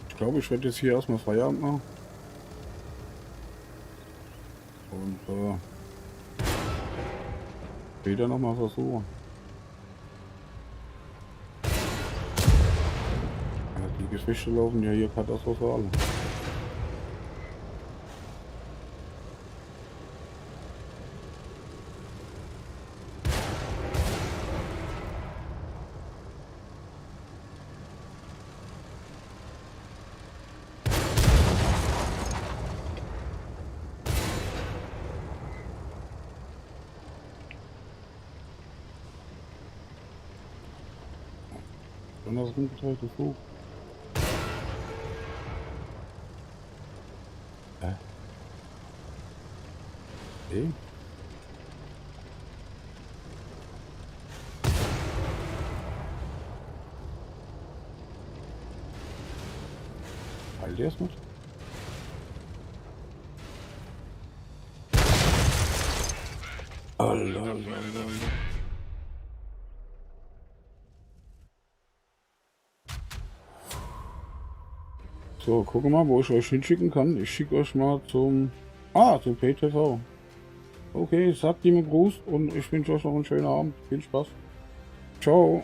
Ich glaube, ich werde jetzt hier erstmal Feierabend machen. Und später nochmal versuchen. Ja, die Gefechte laufen ja hier katastrophal. Das umgeteilte Flug. Okay. Halt erst mit. Alter. So, gucke mal, wo ich euch hinschicken kann. Ich schicke euch mal zum PayTV. Okay, sagt lieben Gruß und ich wünsche euch noch einen schönen Abend. Viel Spaß. Ciao.